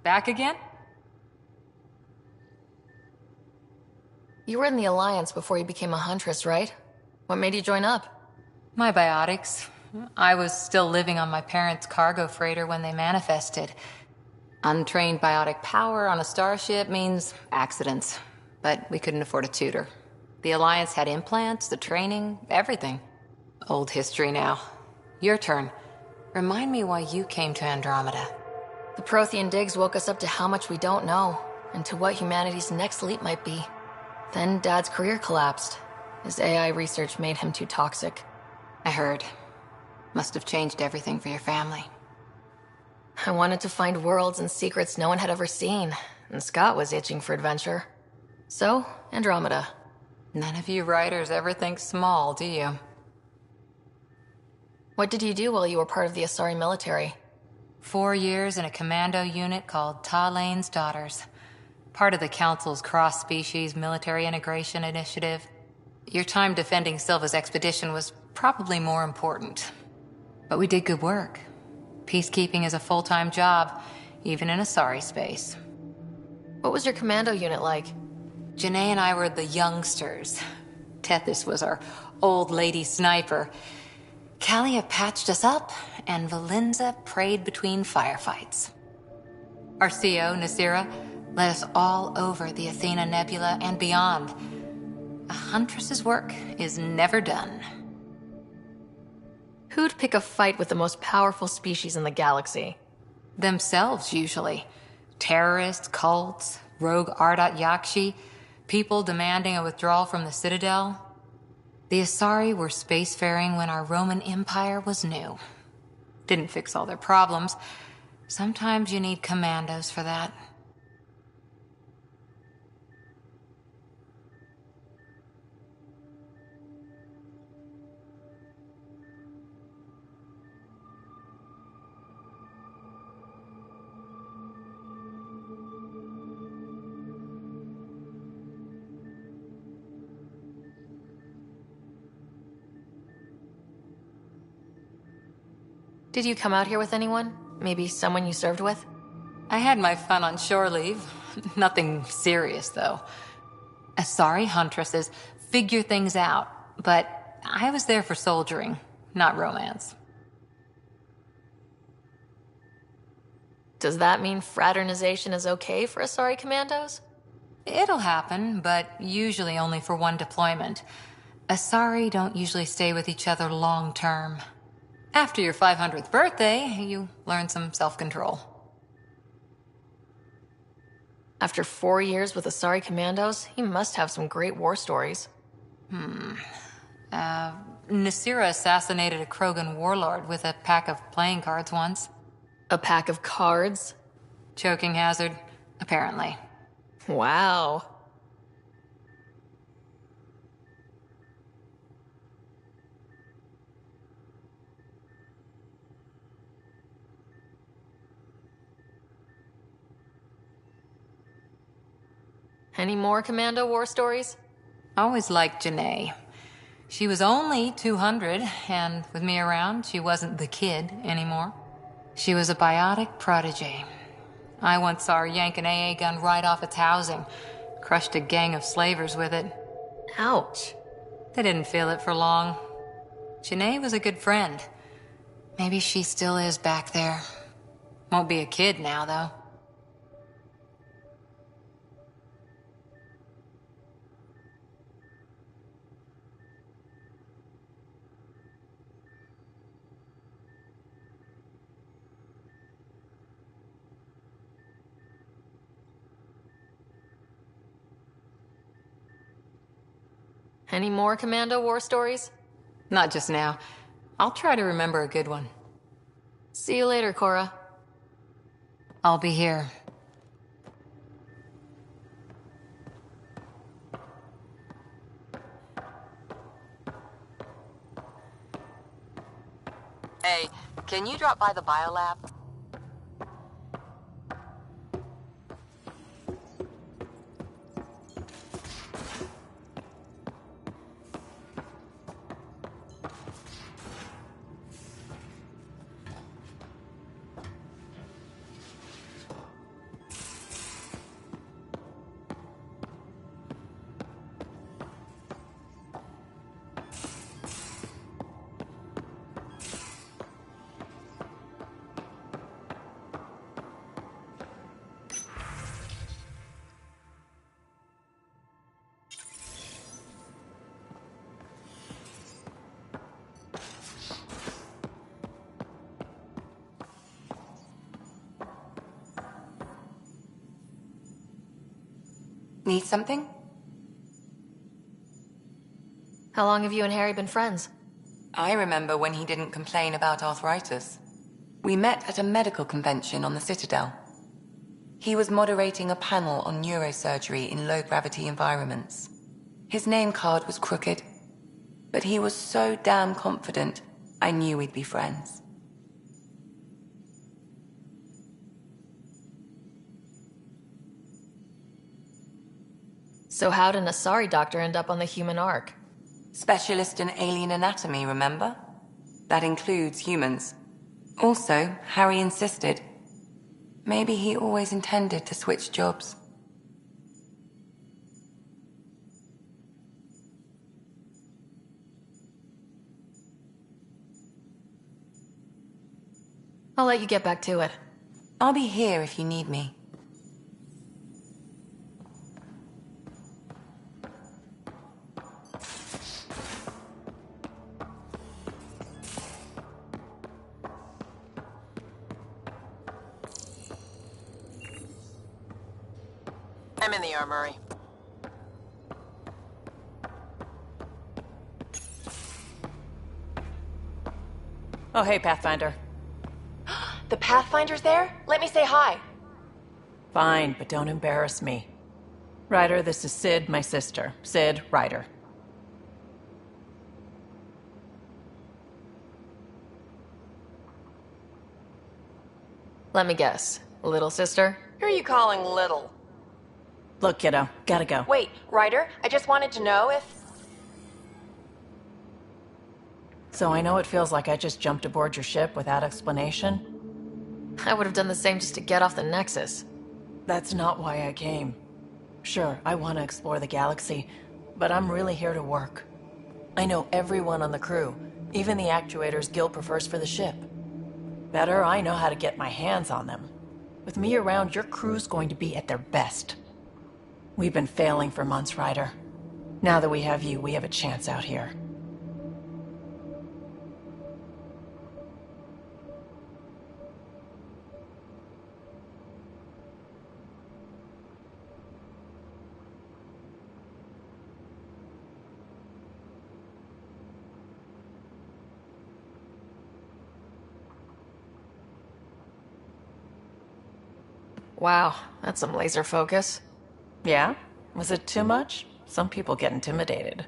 Back again? You were in the Alliance before you became a Huntress, right? What made you join up? My biotics. I was still living on my parents' cargo freighter when they manifested. Untrained biotic power on a starship means accidents. But we couldn't afford a tutor. The Alliance had implants, the training, everything. Old history now. Your turn. Remind me why you came to Andromeda. The Prothean digs woke us up to how much we don't know, and to what humanity's next leap might be. Then Dad's career collapsed. His AI research made him too toxic. I heard. Must have changed everything for your family. I wanted to find worlds and secrets no one had ever seen, and Scott was itching for adventure. So, Andromeda. None of you writers ever think small, do you? What did you do while you were part of the Asari military? 4 years in a commando unit called Ta Lane's Daughters. Part of the Council's cross-species military integration initiative. Your time defending Silva's expedition was probably more important. But we did good work. Peacekeeping is a full-time job, even in Asari space. What was your commando unit like? Janae and I were the youngsters. Tethys was our old lady sniper. Kalia patched us up, and Valenza prayed between firefights. Our CO, Nasira, led us all over the Athena Nebula and beyond. A Huntress's work is never done. Who'd pick a fight with the most powerful species in the galaxy? Themselves, usually. Terrorists, cults, rogue Ardat Yakshi, people demanding a withdrawal from the Citadel. The Asari were spacefaring when our Roman Empire was new. Didn't fix all their problems. Sometimes you need commandos for that. Did you come out here with anyone? Maybe someone you served with? I had my fun on shore leave. Nothing serious, though. Asari Huntresses figure things out, but I was there for soldiering, not romance. Does that mean fraternization is okay for Asari commandos? It'll happen, but usually only for one deployment. Asari don't usually stay with each other long term. After your 500th birthday, you learn some self-control. After 4 years with Asari commandos, he must have some great war stories. Nasira assassinated a Krogan warlord with a pack of playing cards once. A pack of cards? Choking hazard, apparently. Wow. Any more commando war stories? Always liked Janae. She was only 200, and with me around, she wasn't the kid anymore. She was a biotic protege. I once saw her yank an AA gun right off its housing, crushed a gang of slavers with it. Ouch. They didn't feel it for long. Janae was a good friend. Maybe she still is back there. Won't be a kid now, though. Any more commando war stories? Not just now. I'll try to remember a good one. See you later, Cora. I'll be here. Hey, can you drop by the biolab? Need something? How long have you and Harry been friends? I remember when he didn't complain about arthritis. We met at a medical convention on the Citadel. He was moderating a panel on neurosurgery in low-gravity environments. His name card was crooked, but he was so damn confident, I knew we'd be friends. So how'd an Asari doctor end up on the human Ark? Specialist in alien anatomy, remember? That includes humans. Also, Harry insisted. Maybe he always intended to switch jobs. I'll let you get back to it. I'll be here if you need me. I'm in the armory. Oh, hey, Pathfinder. The Pathfinder's there? Let me say hi. Fine, but don't embarrass me. Ryder, this is Sid, my sister. Sid, Ryder. Let me guess. Little sister? Who are you calling little? Look, kiddo, gotta go. Wait, Ryder, I just wanted to know if... So I know it feels like I just jumped aboard your ship without explanation. I would have done the same just to get off the Nexus. That's not why I came. Sure, I want to explore the galaxy, but I'm really here to work. I know everyone on the crew, even the actuators Gil prefers for the ship. Better, I know how to get my hands on them. With me around, your crew's going to be at their best. We've been failing for months, Ryder. Now that we have you, we have a chance out here. Wow, that's some laser focus. Yeah? Was it too much? Some people get intimidated.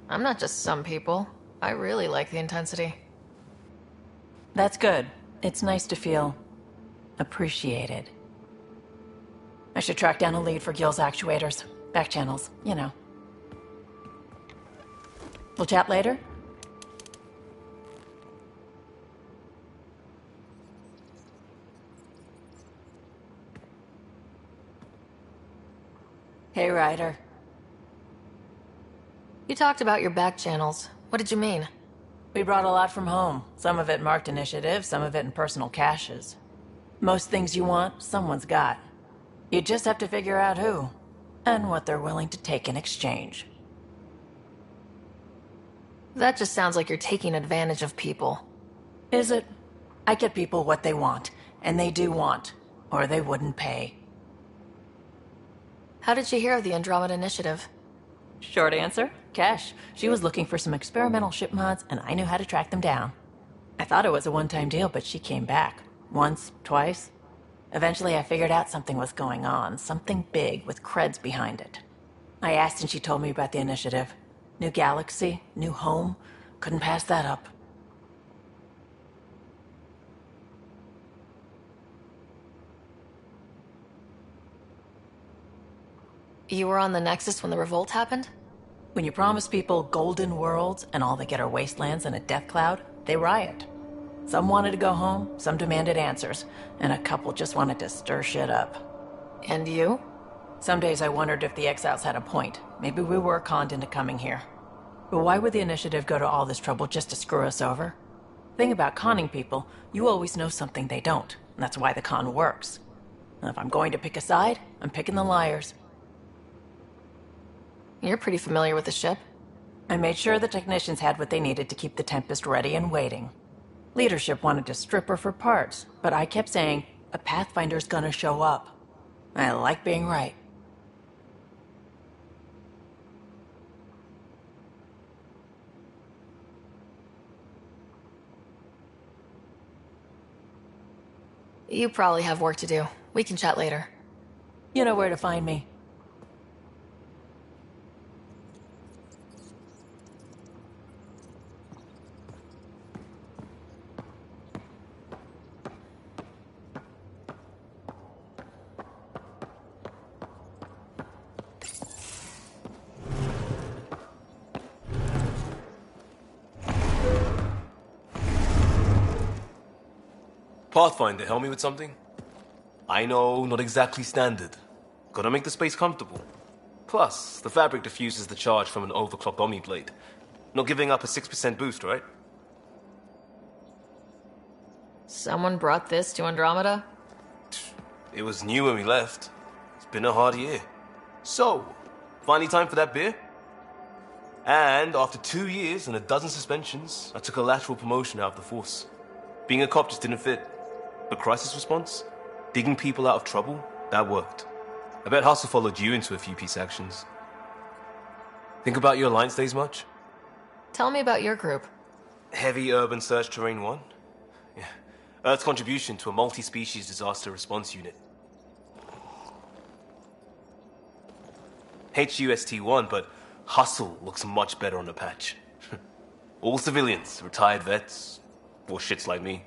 I'm not just some people. I really like the intensity. That's good. It's nice to feel appreciated. I should track down a lead for Gil's actuators. Back channels, you know. We'll chat later? Hey, Ryder. You talked about your back channels. What did you mean? We brought a lot from home. Some of it marked initiative, some of it in personal caches. Most things you want, someone's got. You just have to figure out who, and what they're willing to take in exchange. That just sounds like you're taking advantage of people. Is it? I get people what they want, and they do want, or they wouldn't pay. How did you hear of the Andromeda Initiative? Short answer, cash. She was looking for some experimental ship mods, and I knew how to track them down. I thought it was a one-time deal, but she came back. Once, twice. Eventually I figured out something was going on, something big with creds behind it. I asked and she told me about the initiative. New galaxy, new home. Couldn't pass that up. You were on the Nexus when the revolt happened? When you promise people golden worlds and all they get are wastelands and a death cloud, they riot. Some wanted to go home, some demanded answers, and a couple just wanted to stir shit up. And you? Some days I wondered if the exiles had a point. Maybe we were conned into coming here. But why would the initiative go to all this trouble just to screw us over? Thing about conning people, you always know something they don't, and that's why the con works. And if I'm going to pick a side, I'm picking the liars. You're pretty familiar with the ship. I made sure the technicians had what they needed to keep the Tempest ready and waiting. Leadership wanted to strip her for parts, but I kept saying, a Pathfinder's gonna show up. I like being right. You probably have work to do. We can chat later. You know where to find me. Pathfinder, help me with something? I know, not exactly standard. Gotta make the space comfortable. Plus, the fabric diffuses the charge from an overclocked Omniblade. Not giving up a 6% boost, right? Someone brought this to Andromeda? It was new when we left. It's been a hard year. So, finally time for that beer? And after 2 years and a dozen suspensions, I took a lateral promotion out of the force. Being a cop just didn't fit. But crisis response? Digging people out of trouble? That worked. I bet Hustle followed you into a few peace actions. Think about your Alliance days much? Tell me about your group. Heavy Urban Search Terrain 1? Yeah. Earth's contribution to a multi-species disaster response unit. HUST-1, but Hustle looks much better on the patch. All civilians, retired vets, or shits like me.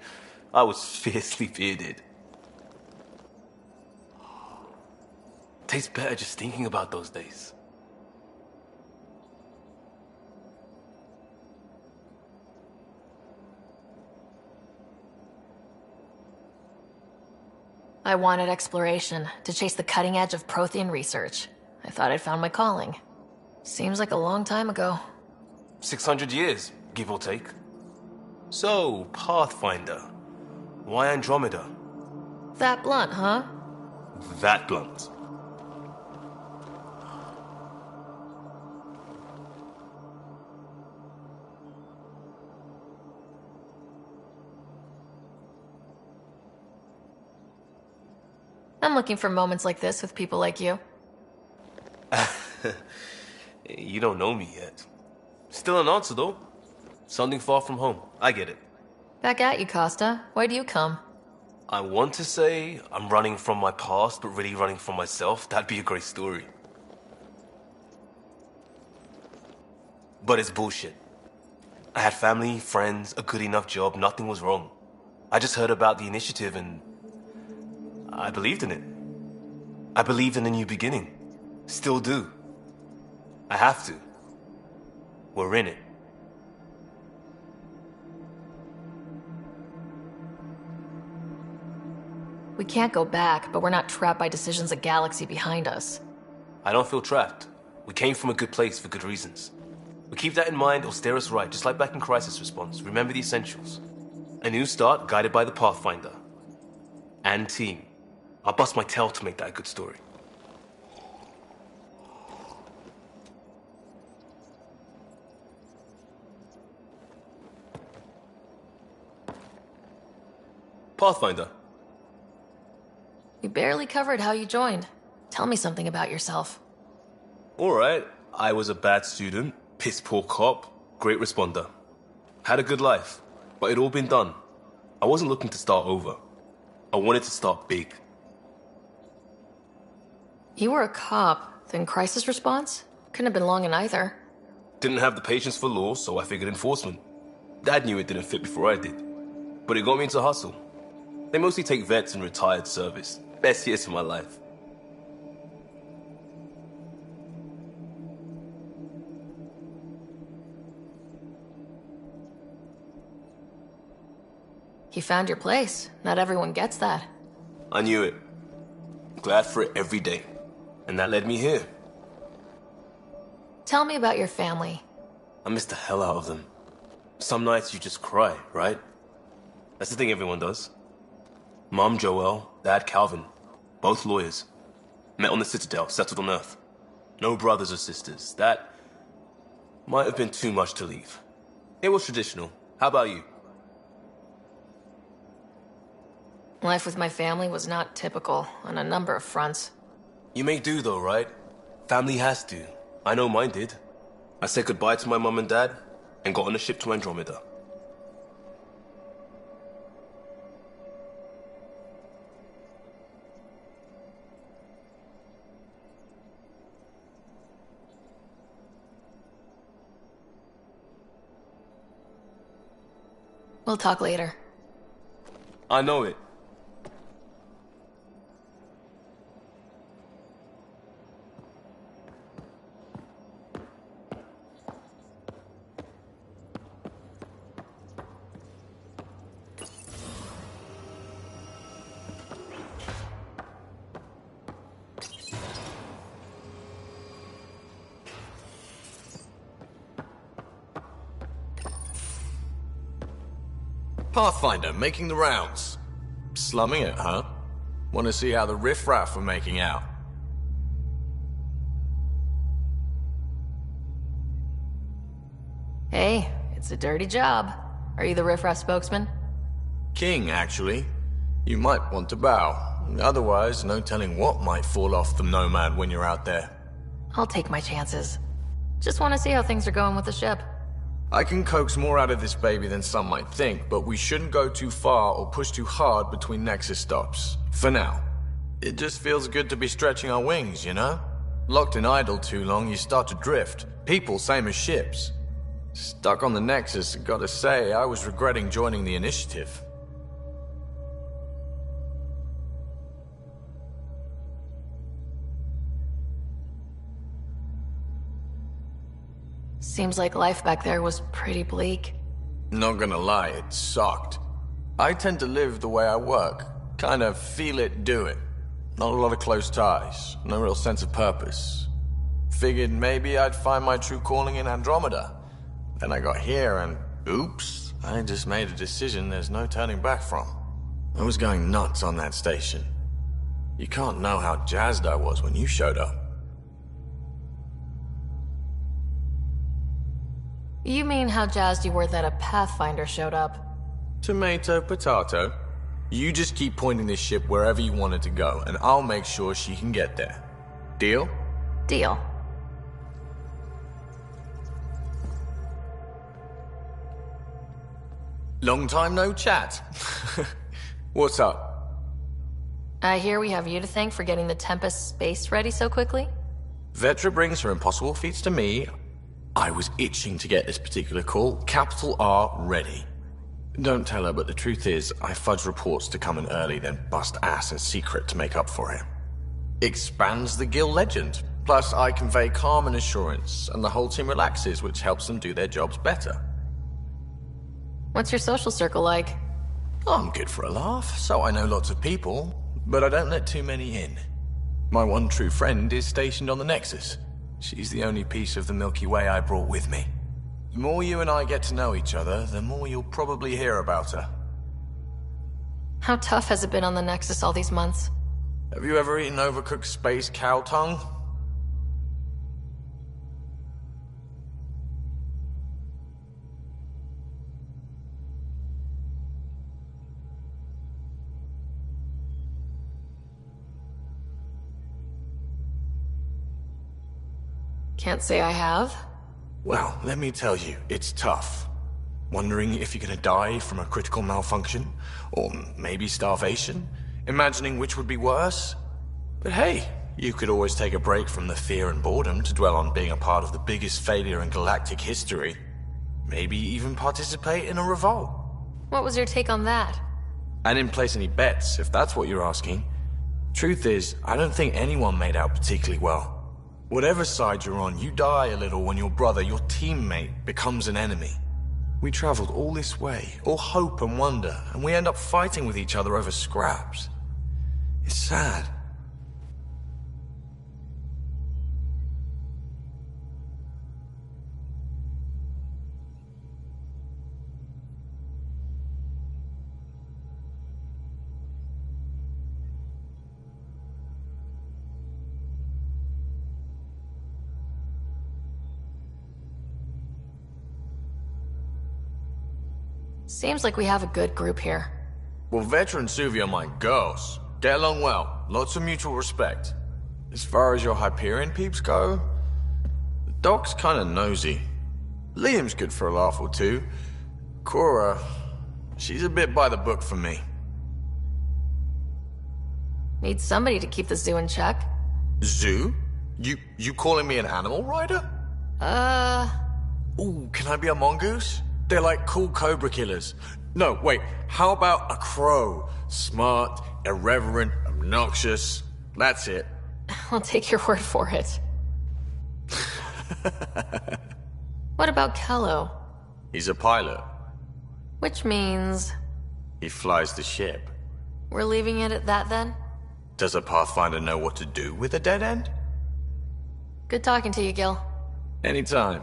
I was fiercely bearded. Tastes better just thinking about those days. I wanted exploration, to chase the cutting edge of Prothean research. I thought I'd found my calling. Seems like a long time ago. 600 years, give or take. So, Pathfinder. Why Andromeda? That blunt, huh? That blunt. I'm looking for moments like this with people like you. You don't know me yet. Still an answer, though. Something far from home. I get it. Back at you, Costa. Why do you come? I want to say I'm running from my past, but really running from myself. That'd be a great story. But it's bullshit. I had family, friends, a good enough job, nothing was wrong. I just heard about the initiative and I believed in it. I believed in a new beginning. Still do. I have to. We're in it. We can't go back, but we're not trapped by decisions a galaxy behind us. I don't feel trapped. We came from a good place for good reasons. We keep that in mind, it'll steer us right, just like back in Crisis Response. Remember the essentials. A new start guided by the Pathfinder. And team. I'll bust my tail to make that a good story. Pathfinder. We barely covered how you joined. Tell me something about yourself. Alright, I was a bad student, piss poor cop, great responder. Had a good life, but it'd all been done. I wasn't looking to start over. I wanted to start big. You were a cop, then crisis response? Couldn't have been long in either. Didn't have the patience for law, so I figured enforcement. Dad knew it didn't fit before I did. But it got me into hustle. They mostly take vets and retired service. Best years of my life. You found your place. Not everyone gets that. I knew it. Glad for it every day. And that led me here. Tell me about your family. I miss the hell out of them. Some nights you just cry, right? That's the thing everyone does. Mom Joelle, Dad Calvin. Both lawyers. Met on the Citadel, settled on Earth. No brothers or sisters. That might have been too much to leave. It was traditional. How about you? Life with my family was not typical on a number of fronts. You may do though, right? Family has to. I know mine did. I said goodbye to my mom and dad and got on a ship to Andromeda. We'll talk later. I know it. Pathfinder, making the rounds. Slumming it, huh? Want to see how the riffraff are making out? Hey, it's a dirty job. Are you the riffraff spokesman? King, actually. You might want to bow. Otherwise, no telling what might fall off the Nomad when you're out there. I'll take my chances. Just want to see how things are going with the ship. I can coax more out of this baby than some might think, but we shouldn't go too far or push too hard between Nexus stops. For now. It just feels good to be stretching our wings, you know? Locked in idle too long, you start to drift. People, same as ships. Stuck on the Nexus, gotta say, I was regretting joining the Initiative. Seems like life back there was pretty bleak. Not gonna lie, it sucked. I tend to live the way I work. Kind of feel it, do it. Not a lot of close ties, no real sense of purpose. Figured maybe I'd find my true calling in Andromeda. Then I got here and, oops, I just made a decision there's no turning back from. I was going nuts on that station. You can't know how jazzed I was when you showed up. You mean how jazzed you were that a Pathfinder showed up? Tomato, potato. You just keep pointing this ship wherever you want it to go, and I'll make sure she can get there. Deal? Deal. Long time no chat. What's up? I hear we have you to thank for getting the Tempest space ready so quickly? Vetra brings her impossible feats to me. I was itching to get this particular call. Capital R ready. Don't tell her, but the truth is, I fudge reports to come in early, then bust ass in secret to make up for it. Expands the guild legend. Plus, I convey calm and assurance, and the whole team relaxes, which helps them do their jobs better. What's your social circle like? I'm good for a laugh, so I know lots of people, but I don't let too many in. My one true friend is stationed on the Nexus. She's the only piece of the Milky Way I brought with me. The more you and I get to know each other, the more you'll probably hear about her. How tough has it been on the Nexus all these months? Have you ever eaten overcooked space cow tongue? Can't say I have. Well, let me tell you, it's tough. Wondering if you're gonna die from a critical malfunction? Or maybe starvation? Imagining which would be worse? But hey, you could always take a break from the fear and boredom to dwell on being a part of the biggest failure in galactic history. Maybe even participate in a revolt. What was your take on that? I didn't place any bets, if that's what you're asking. Truth is, I don't think anyone made out particularly well. Whatever side you're on, you die a little when your brother, your teammate, becomes an enemy. We traveled all this way, all hope and wonder, and we end up fighting with each other over scraps. It's sad. Seems like we have a good group here. Well, Vetra and Suvi are my girls. Get along well, lots of mutual respect. As far as your Hyperion peeps go, the Doc's kinda nosy. Liam's good for a laugh or two. Cora, she's a bit by the book for me. Need somebody to keep the zoo in check. Zoo? You calling me an animal rider? Ooh, can I be a mongoose? They're like cool cobra killers. No, wait, how about a crow? Smart, irreverent, obnoxious. That's it. I'll take your word for it. What about Kello? He's a pilot. Which means... He flies the ship. we're leaving it at that then? Does a Pathfinder know what to do with a dead end? Good talking to you, Gil. Anytime.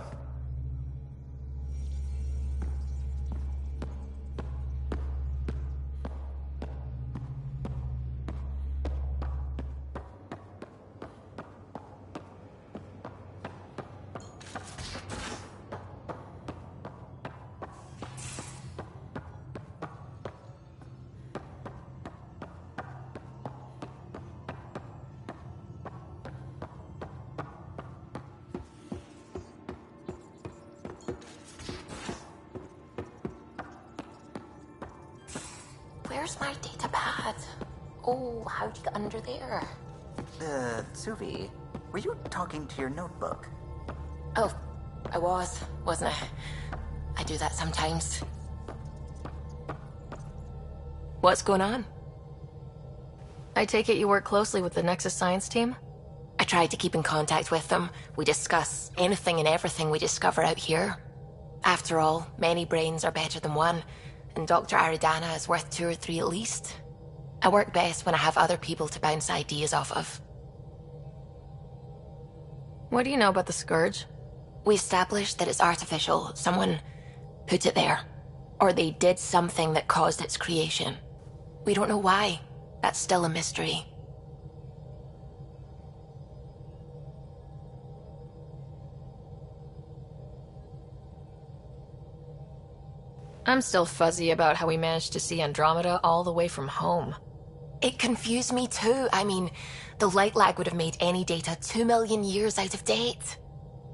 Where's my data pad? Oh, how'd you get under there? Suvi, were you talking to your notebook? Oh, I wasn't I? I do that sometimes. What's going on? I take it you work closely with the Nexus Science team? I try to keep in contact with them. We discuss anything and everything we discover out here. After all, many brains are better than one, and Dr. Aridana is worth 2 or 3 at least. I work best when I have other people to bounce ideas off of. What do you know about the Scourge? We established that it's artificial. Someone put it there. Or they did something that caused its creation. We don't know why. That's still a mystery. I'm still fuzzy about how we managed to see Andromeda all the way from home. It confused me too. I mean, the light lag would have made any data 2 million years out of date.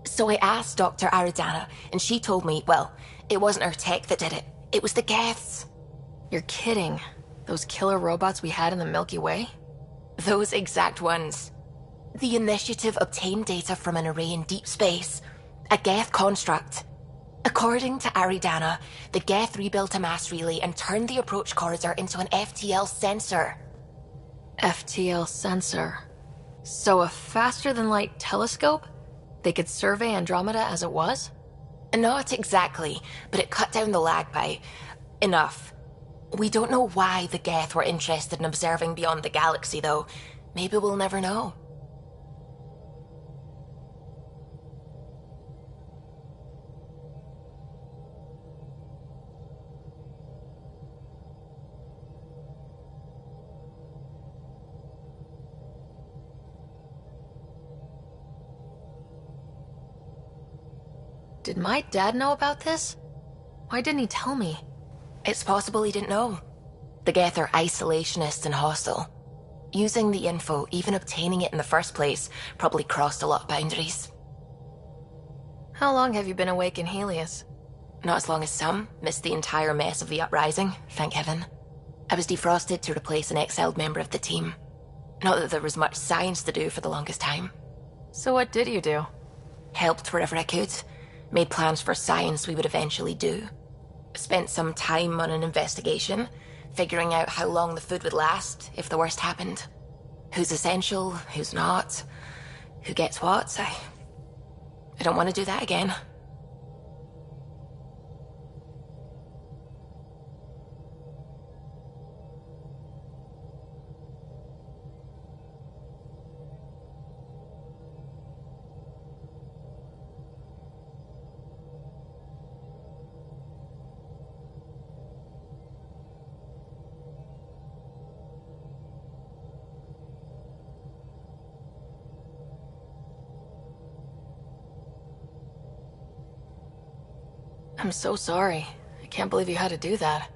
So I asked Dr. Aridana, and she told me, well, it wasn't her tech that did it. It was the Geths. You're kidding. Those killer robots we had in the Milky Way? Those exact ones. The Initiative obtained data from an array in deep space. A Geth construct. According to Aridana, the Geth rebuilt a mass relay and turned the approach corridor into an FTL sensor. FTL sensor. So a faster-than-light telescope? They could survey Andromeda as it was? Not exactly, but it cut down the lag by enough. We don't know why the Geth were interested in observing beyond the galaxy, though. Maybe we'll never know. Did my dad know about this? Why didn't he tell me? It's possible he didn't know. The Geth are isolationist and hostile. Using the info, even obtaining it in the first place, probably crossed a lot of boundaries. How long have you been awake in Helios? Not as long as some. Missed the entire mess of the uprising, thank heaven. I was defrosted to replace an exiled member of the team. Not that there was much science to do for the longest time. So what did you do? Helped wherever I could. Made plans for science we would eventually do. Spent some time on an investigation, figuring out how long the food would last if the worst happened. Who's essential, who's not, who gets what. I don't want to do that again. I'm so sorry. I can't believe you had to do that.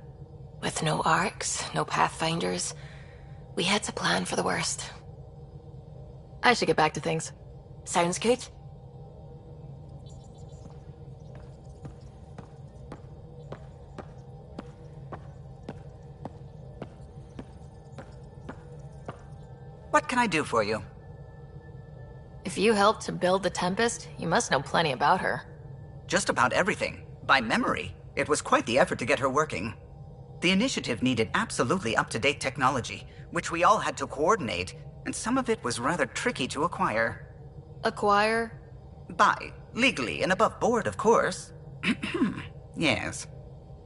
With no arcs, no pathfinders, we had to plan for the worst. I should get back to things. Sounds good. What can I do for you? If you helped to build the Tempest, you must know plenty about her. Just about everything. By memory. It was quite the effort to get her working. The initiative needed absolutely up-to-date technology, which we all had to coordinate, and some of it was rather tricky to acquire. Acquire? Buy, legally and above board, of course. Yes.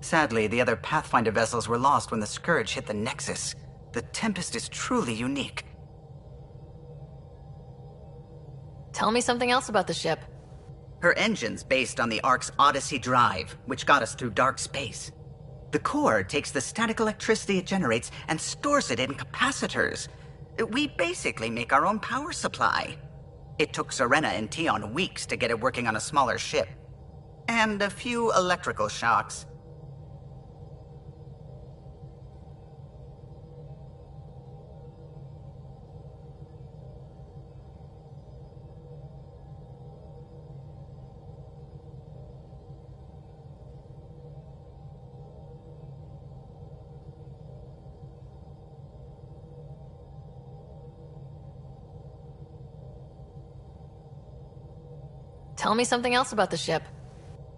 Sadly, the other Pathfinder vessels were lost when the Scourge hit the Nexus. The Tempest is truly unique. Tell me something else about the ship. Her engine's based on the Ark's Odyssey drive, which got us through dark space. The core takes the static electricity it generates and stores it in capacitors. We basically make our own power supply. It took Serena and Tion weeks to get it working on a smaller ship. And a few electrical shocks. Tell me something else about the ship.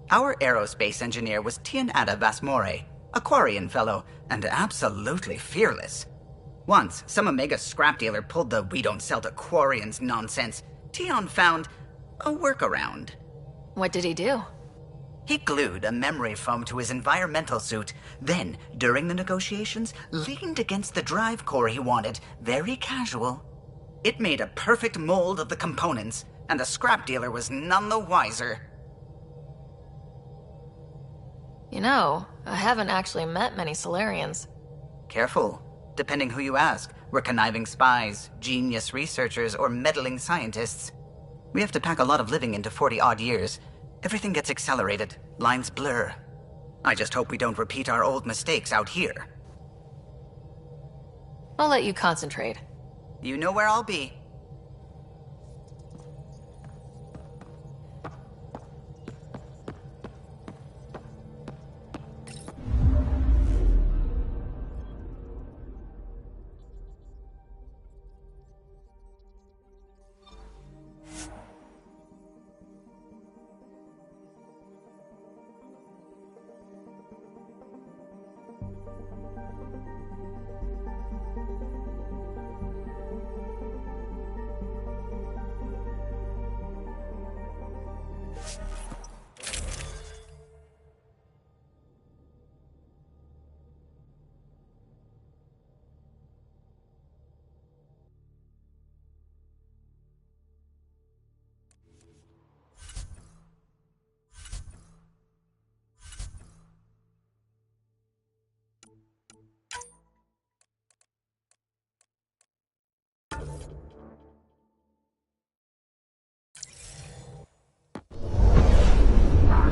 Our aerospace engineer was Tianada Vasmore, a Quarian fellow, and absolutely fearless. Once, some Omega scrap dealer pulled the "we don't sell to Quarians" nonsense. Tion found a workaround. What did he do? He glued a memory foam to his environmental suit, then, during the negotiations, leaned against the drive core he wanted, very casual. It made a perfect mold of the components, and the scrap dealer was none the wiser. You know, I haven't actually met many Solarians. Careful. Depending who you ask, we're conniving spies, genius researchers, or meddling scientists. We have to pack a lot of living into 40-odd years. Everything gets accelerated, lines blur. I just hope we don't repeat our old mistakes out here. I'll let you concentrate. You know where I'll be.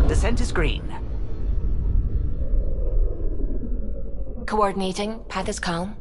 Descent is green. Coordinating. Path is calm.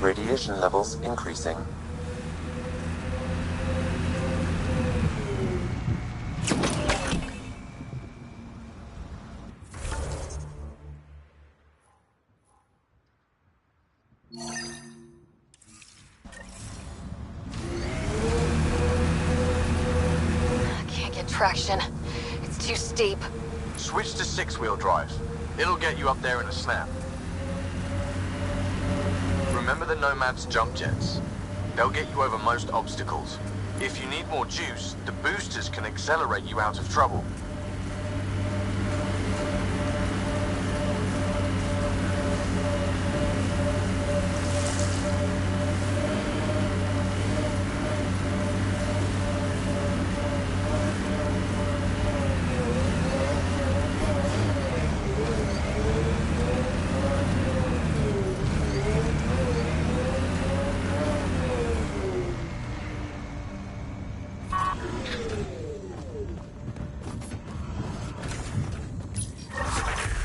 Radiation levels increasing. I can't get traction. It's too steep. Switch to six-wheel drive. It'll get you up there in a snap. Remember the Nomad's jump jets? They'll get you over most obstacles. If you need more juice, the boosters can accelerate you out of trouble.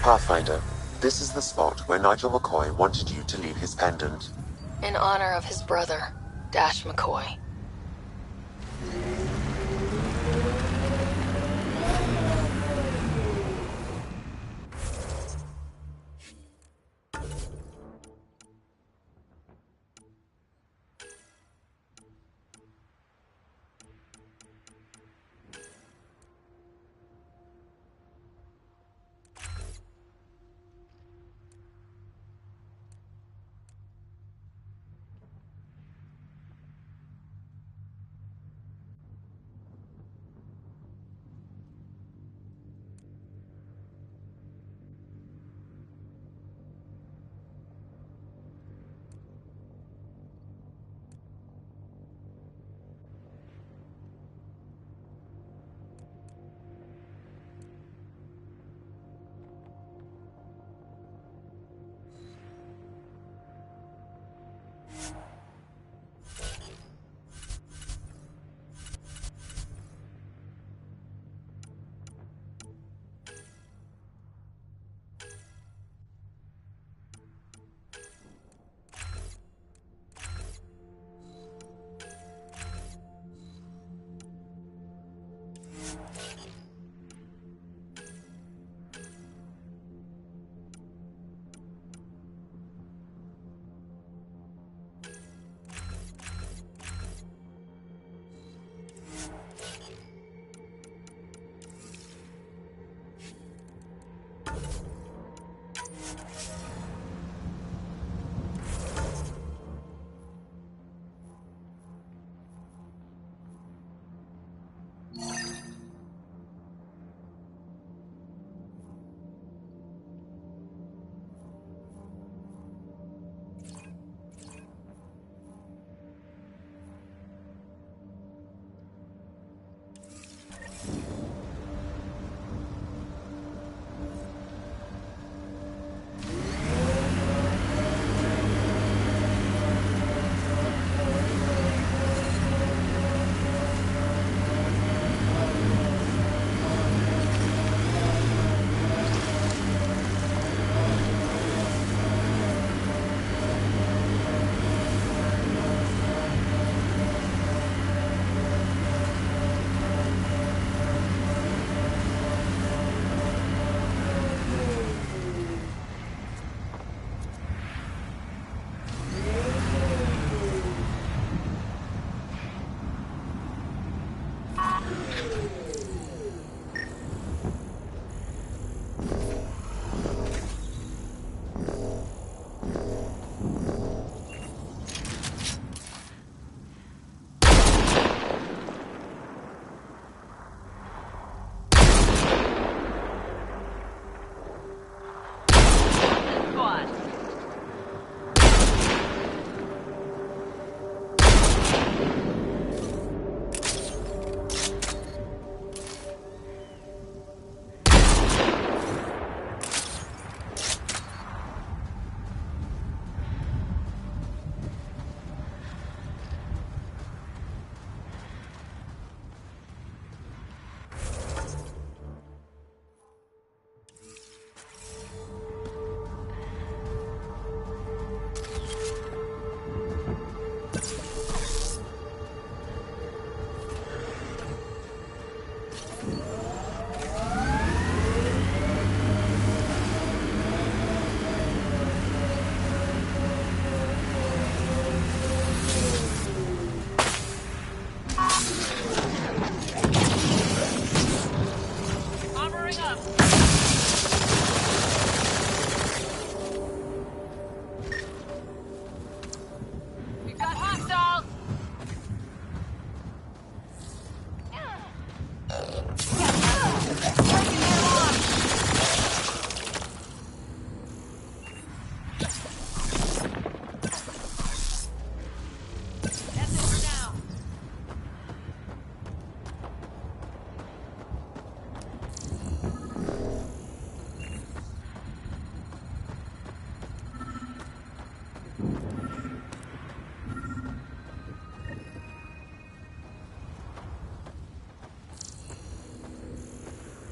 Pathfinder, this is the spot where Nigel McCoy wanted you to leave his pendant. In honor of his brother, Dash McCoy.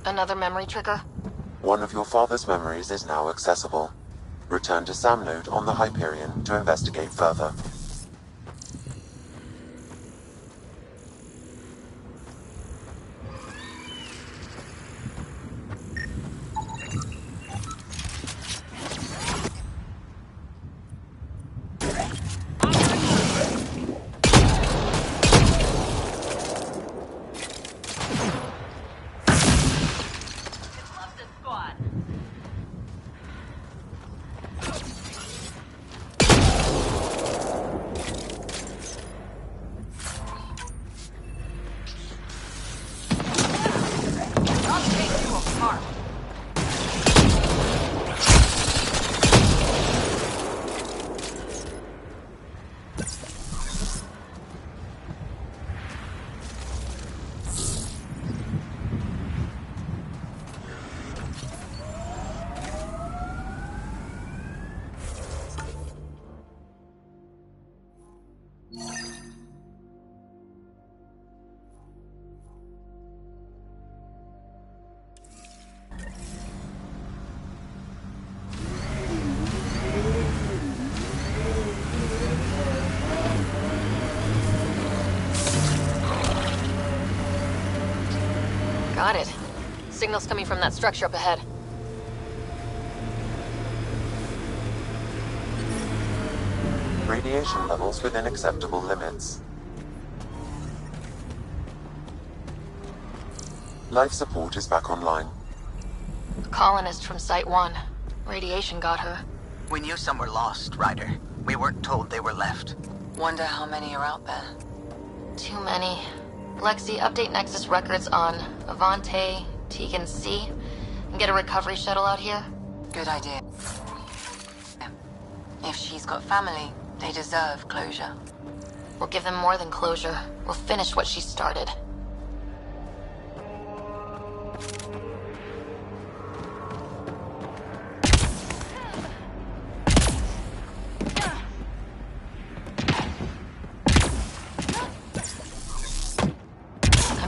Another memory trigger? One of your father's memories is now accessible. Return to Sam Node on the Hyperion to investigate further. Got it. Signal's coming from that structure up ahead. Radiation levels within acceptable limits. Life support is back online. Colonist from Site 1. Radiation got her. We knew some were lost, Ryder. We weren't told they were left. Wonder how many are out there. Too many. Lexi, update Nexus records on Avante, Tegan C, and get a recovery shuttle out here. Good idea. If she's got family, they deserve closure. We'll give them more than closure. We'll finish what she started.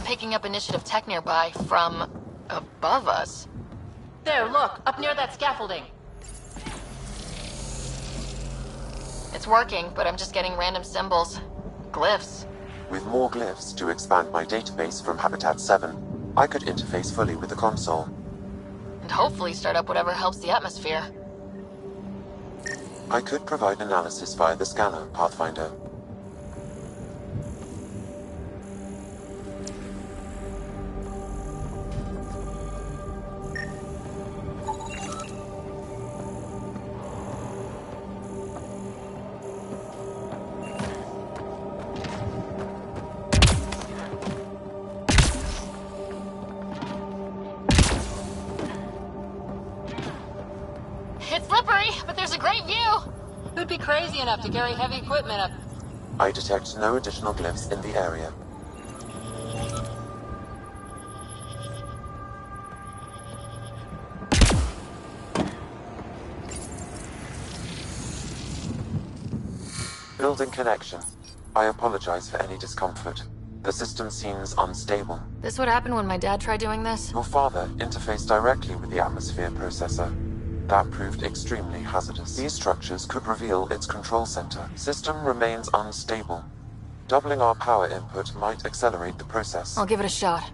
Picking up initiative tech nearby from above us. There, look, up near that scaffolding. It's working, but I'm just getting random symbols. Glyphs. With more glyphs to expand my database from Habitat 7, I could interface fully with the console. And hopefully start up whatever helps the atmosphere. I could provide analysis via the scanner, Pathfinder. It's slippery, but there's a great view. Who'd be crazy enough to carry heavy equipment up? I detect no additional glyphs in the area. Building connection. I apologize for any discomfort. The system seems unstable. This would happen when my dad tried doing this? Your father interfaced directly with the atmosphere processor. That proved extremely hazardous. These structures could reveal its control center. System remains unstable. Doubling our power input might accelerate the process. I'll give it a shot.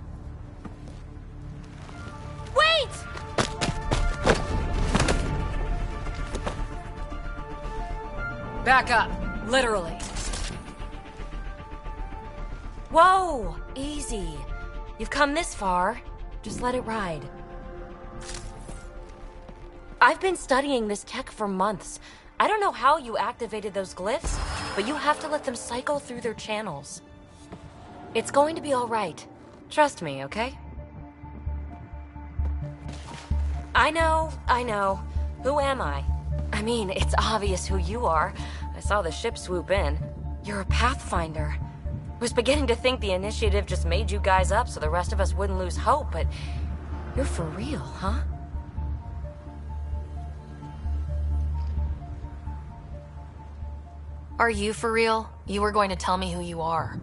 Wait! Back up. Literally. Whoa! Easy. You've come this far. Just let it ride. I've been studying this tech for months. I don't know how you activated those glyphs, but you have to let them cycle through their channels. It's going to be all right. Trust me, okay? I know. Who am I? I mean, it's obvious who you are. I saw the ship swoop in. You're a Pathfinder. Was beginning to think the initiative just made you guys up so the rest of us wouldn't lose hope, but you're for real, huh? Are you for real? You were going to tell me who you are.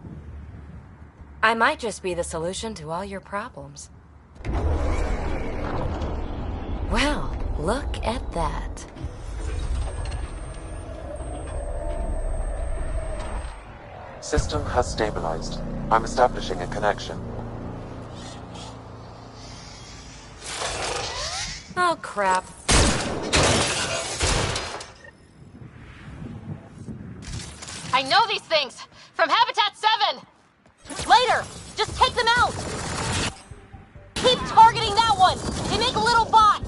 I might just be the solution to all your problems. Well, look at that. System has stabilized. I'm establishing a connection. Oh, crap. I know these things! From Habitat 7! Later! Just take them out! Keep targeting that one! They make little bots!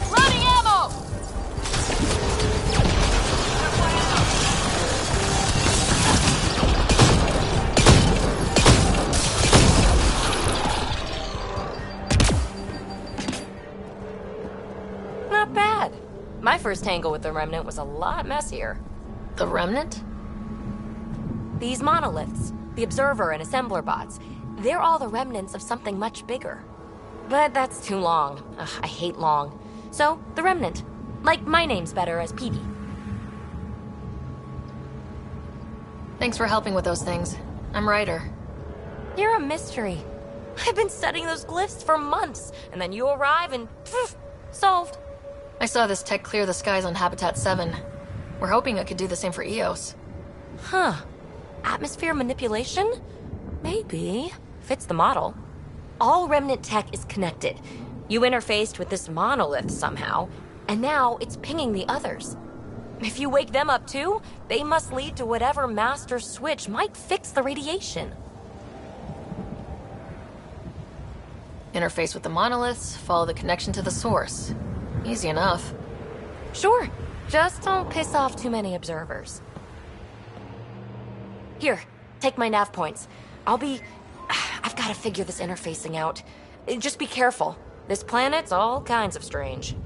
Loading ammo! Not bad. My first tangle with the Remnant was a lot messier. The Remnant? These monoliths, the Observer and Assembler bots, they're all the remnants of something much bigger. But that's too long. Ugh, I hate long. So, the Remnant. Like my name's better as Petey. Thanks for helping with those things. I'm Ryder. You're a mystery. I've been studying those glyphs for months, and then you arrive and poof, solved. I saw this tech clear the skies on Habitat 7. We're hoping it could do the same for EOS. Huh. Atmosphere manipulation? Maybe. Fits the model. All Remnant tech is connected. You interfaced with this monolith somehow, and now it's pinging the others. If you wake them up too, they must lead to whatever master switch might fix the radiation. Interface with the monoliths, follow the connection to the source. Easy enough. Sure. Just don't piss off too many observers. Here, take my nav points. I've got to figure this interfacing out. Just be careful. This planet's all kinds of strange.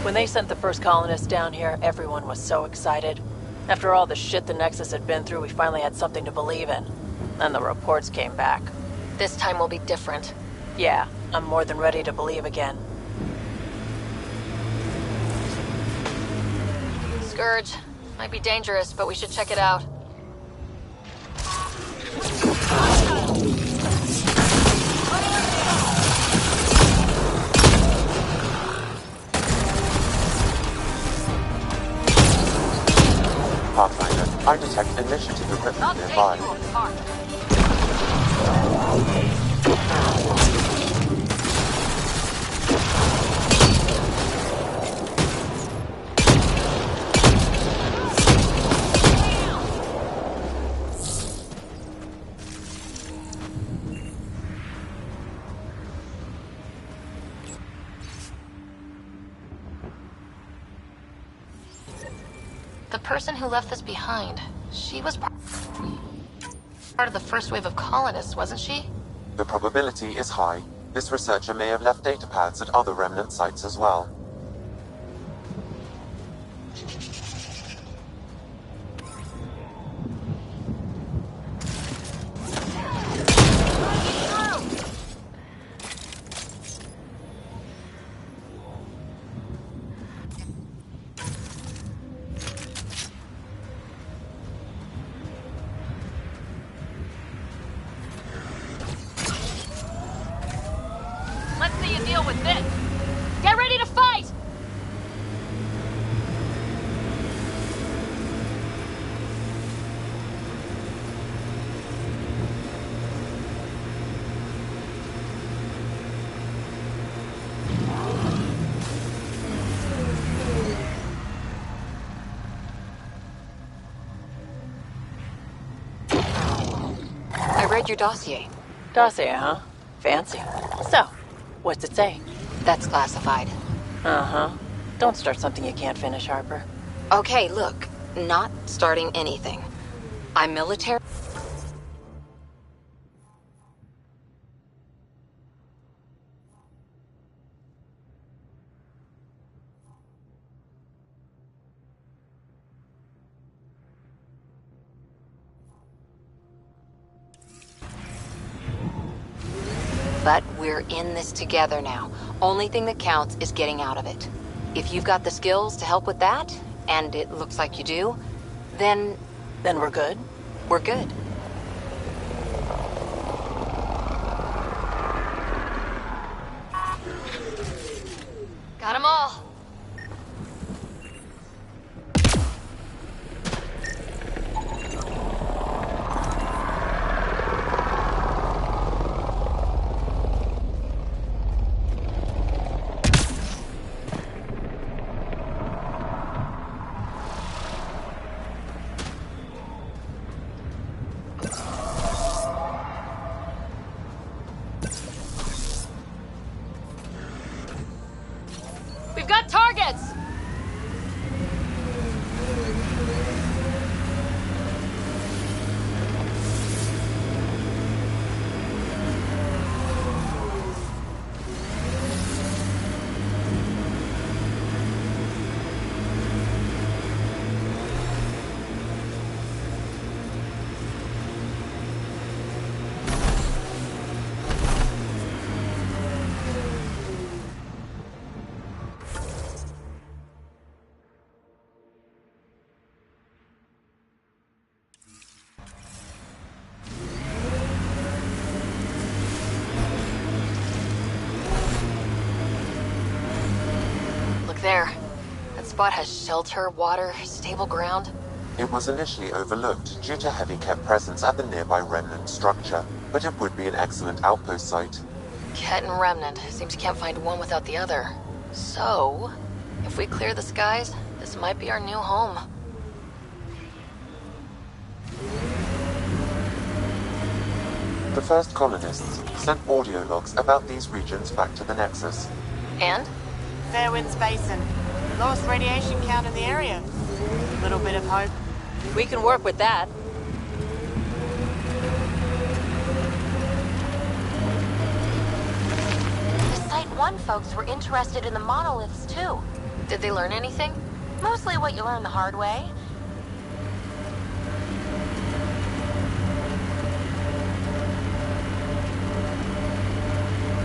When they sent the first colonists down here, everyone was so excited. After all the shit the Nexus had been through, we finally had something to believe in. Then the reports came back. This time will be different. Yeah, I'm more than ready to believe again. Scourge. Might be dangerous, but we should check it out. Pathfinder, I detect initiative equipment nearby. The person who left this behind, she was part of the first wave of colonists, wasn't she? The probability is high. This researcher may have left data pads at other remnant sites as well. Let's see you deal with this. Get ready to fight! I read your dossier. Dossier, huh? Fancy. So, what's it say? That's classified. Uh-huh. Don't start something you can't finish, Harper. Okay, look. Not starting anything. I'm military. But we're in this together now. Only thing that counts is getting out of it. If you've got the skills to help with that, and it looks like you do, then Then we're good? we're good. Got 'em all. We've got targets! Look there. That spot has shelter, water, stable ground. It was initially overlooked due to heavy Kett presence at the nearby remnant structure, but it would be an excellent outpost site. Kett and Remnant. Seems you can't find one without the other. So, if we clear the skies, this might be our new home. The first colonists sent audio logs about these regions back to the Nexus. And? Fairwinds Basin. Lowest radiation count in the area. Little bit of hope. We can work with that. The Site 1 folks were interested in the monoliths, too. Did they learn anything? Mostly what you learn the hard way.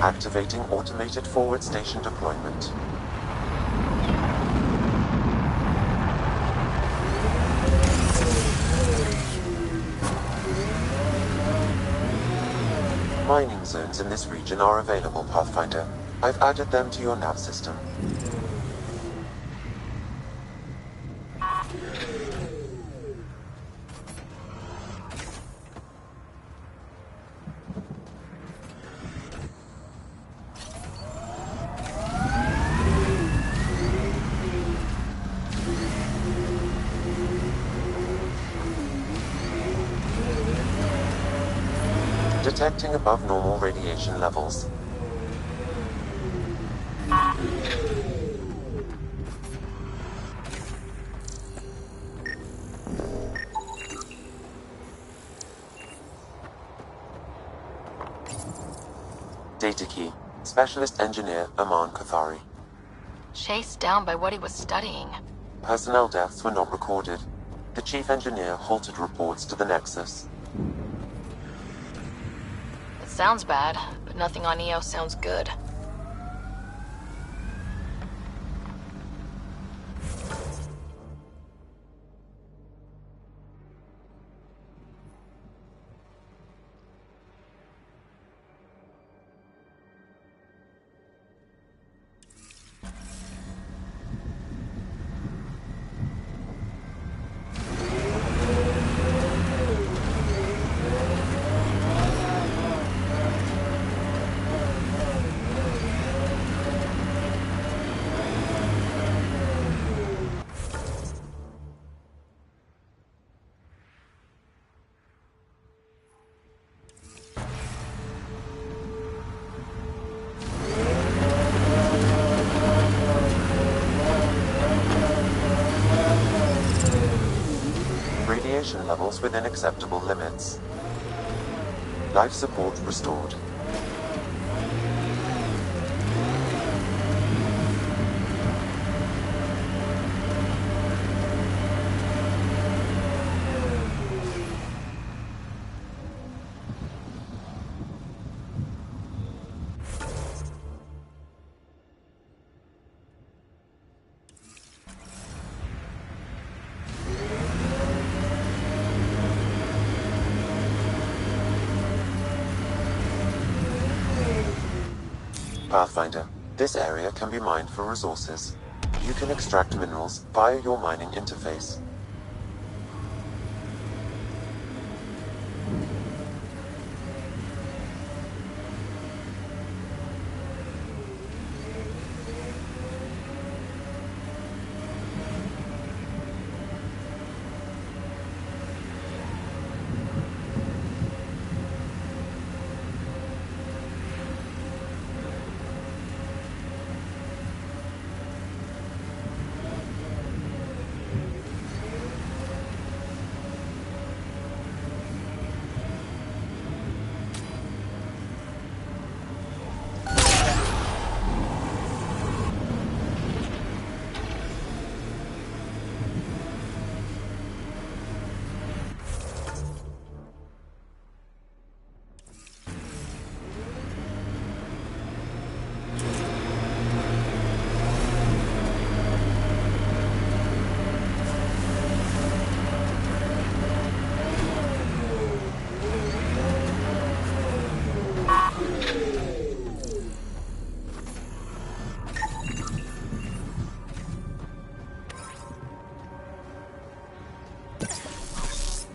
Activating automated forward station deployment. Mining zones in this region are available, Pathfinder. I've added them to your nav system. Detecting above normal radiation levels. Data key. Specialist Engineer Aman Kathari. Chased down by what he was studying. Personnel deaths were not recorded. The Chief Engineer halted reports to the Nexus. It sounds bad, but nothing on EO sounds good. Radiation levels within acceptable limits. Life support restored. Pathfinder, this area can be mined for resources. You can extract minerals via your mining interface.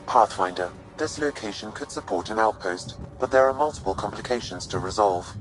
Pathfinder, this location could support an outpost, but there are multiple complications to resolve.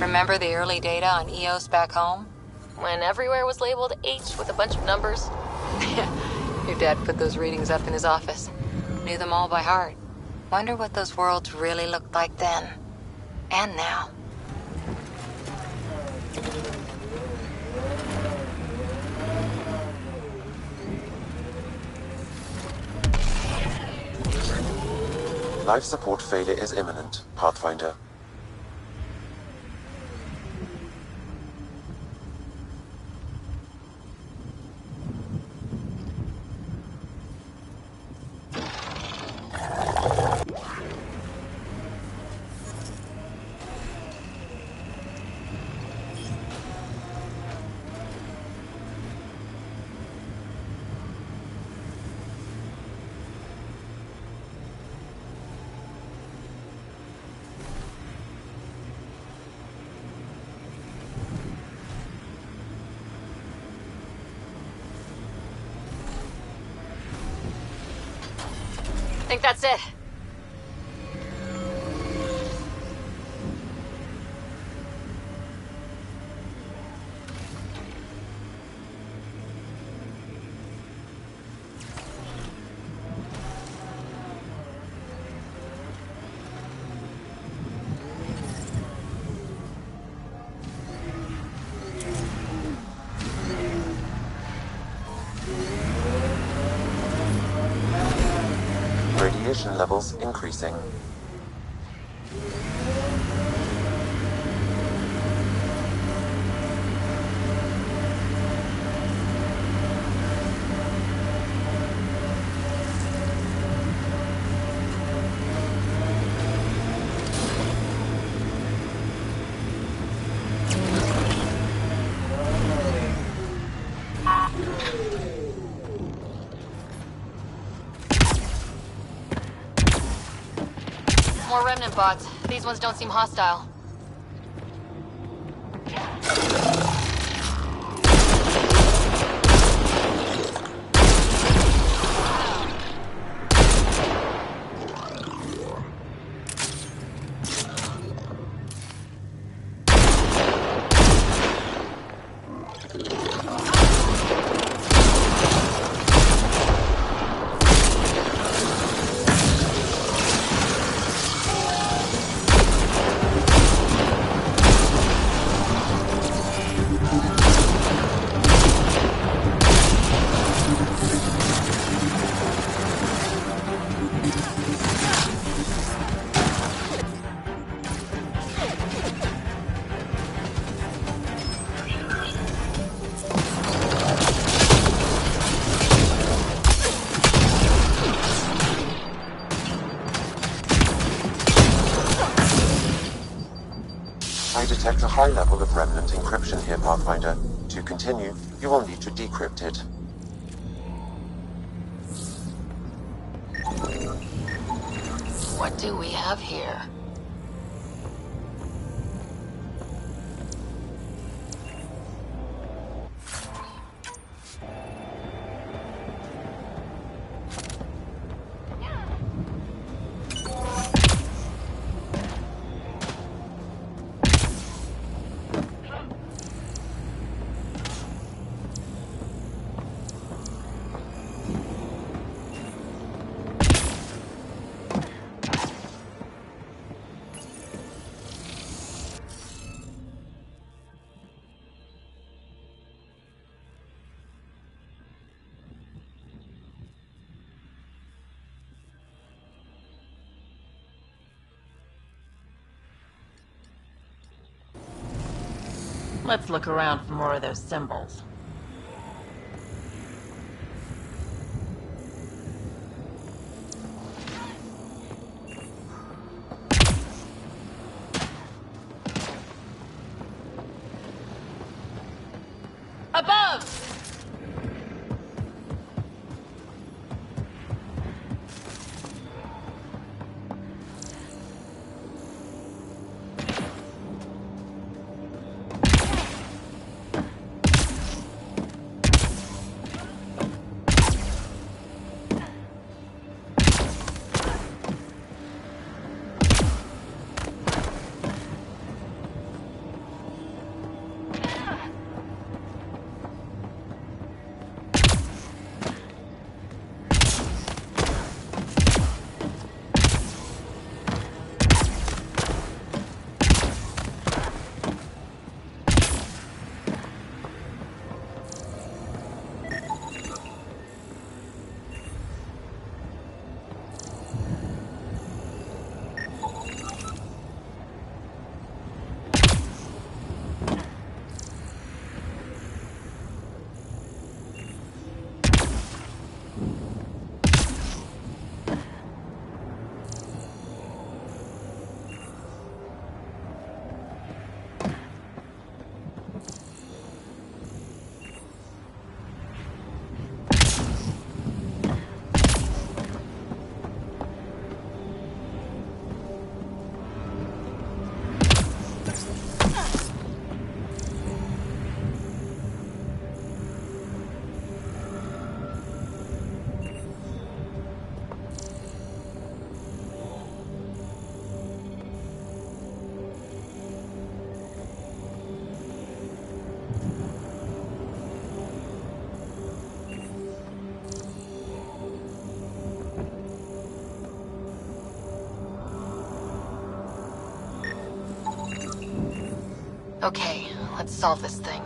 Remember the early data on EOS back home? When everywhere was labeled H with a bunch of numbers. Your dad put those readings up in his office. Knew them all by heart. Wonder what those worlds really looked like then. And now. Life support failure is imminent, Pathfinder. think that's it. Radiation levels increasing. More remnant bots. These ones don't seem hostile. I detect a high level of remnant encryption here, Pathfinder. To continue, you will need to decrypt it. What do we have here? Let's look around for more of those symbols. Above! Okay, let's solve this thing.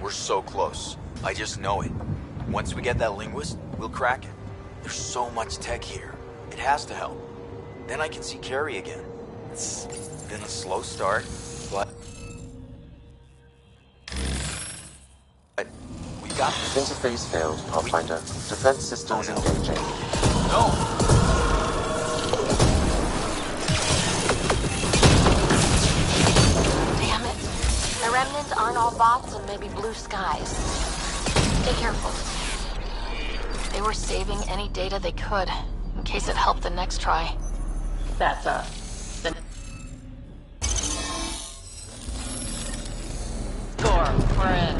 We're so close. I just know it. Once we get that linguist, we'll crack it. There's so much tech here. It has to help. Then I can see Carrie again. It's been a slow start, but we got this. Interface failed, Pathfinder. Defense systems engaging. No! Damn it. The remnants aren't all bots and maybe blue skies. Stay careful. They were saving any data they could, in case it helped the next try. That's Score. We're in.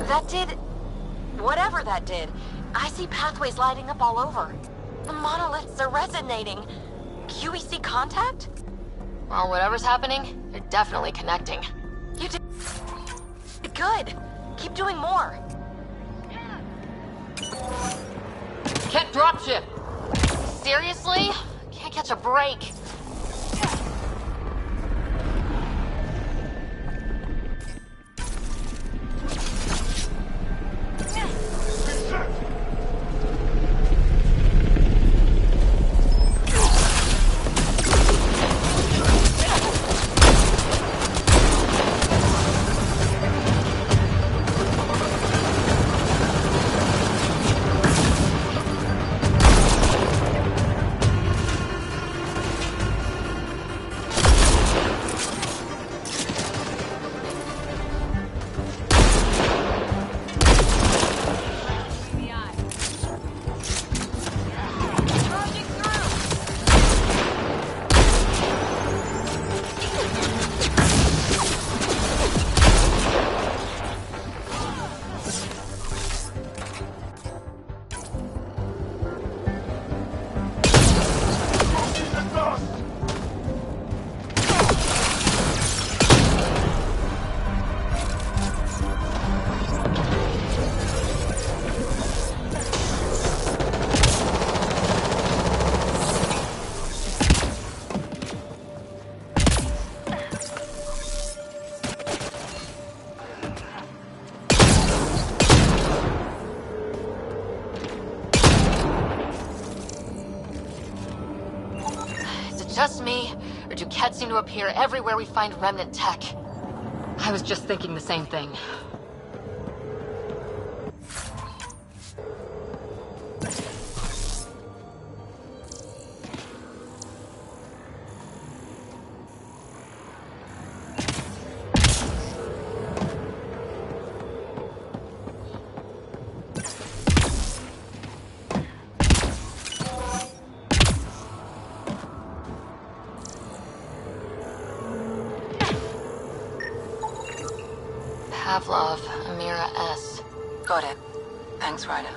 That did... whatever that did. I see pathways lighting up all over. The monoliths are resonating. QEC contact? Well, whatever's happening, they're definitely connecting. You did... good. Keep doing more. Can't dropship. Seriously? Can't catch a break. Just me, or do Kett seem to appear everywhere we find remnant tech? I was just thinking the same thing. Pavlov, Amira S. Got it. Thanks, Ryder.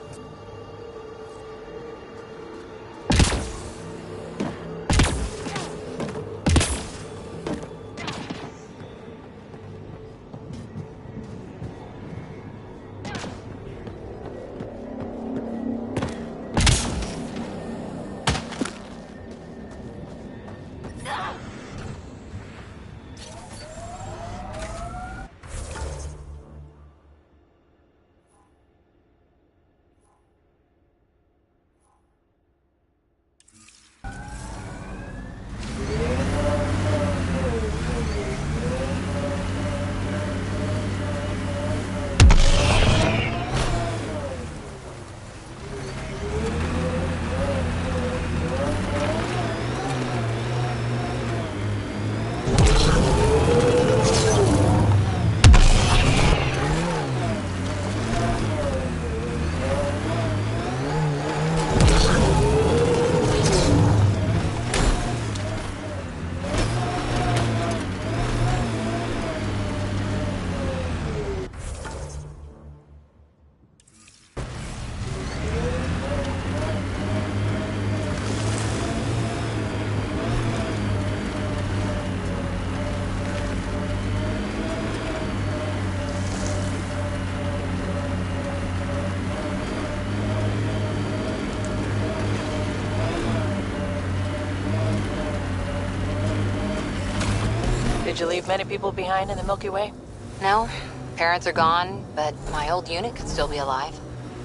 Did you leave many people behind in the Milky Way? No, parents are gone, but my old unit could still be alive.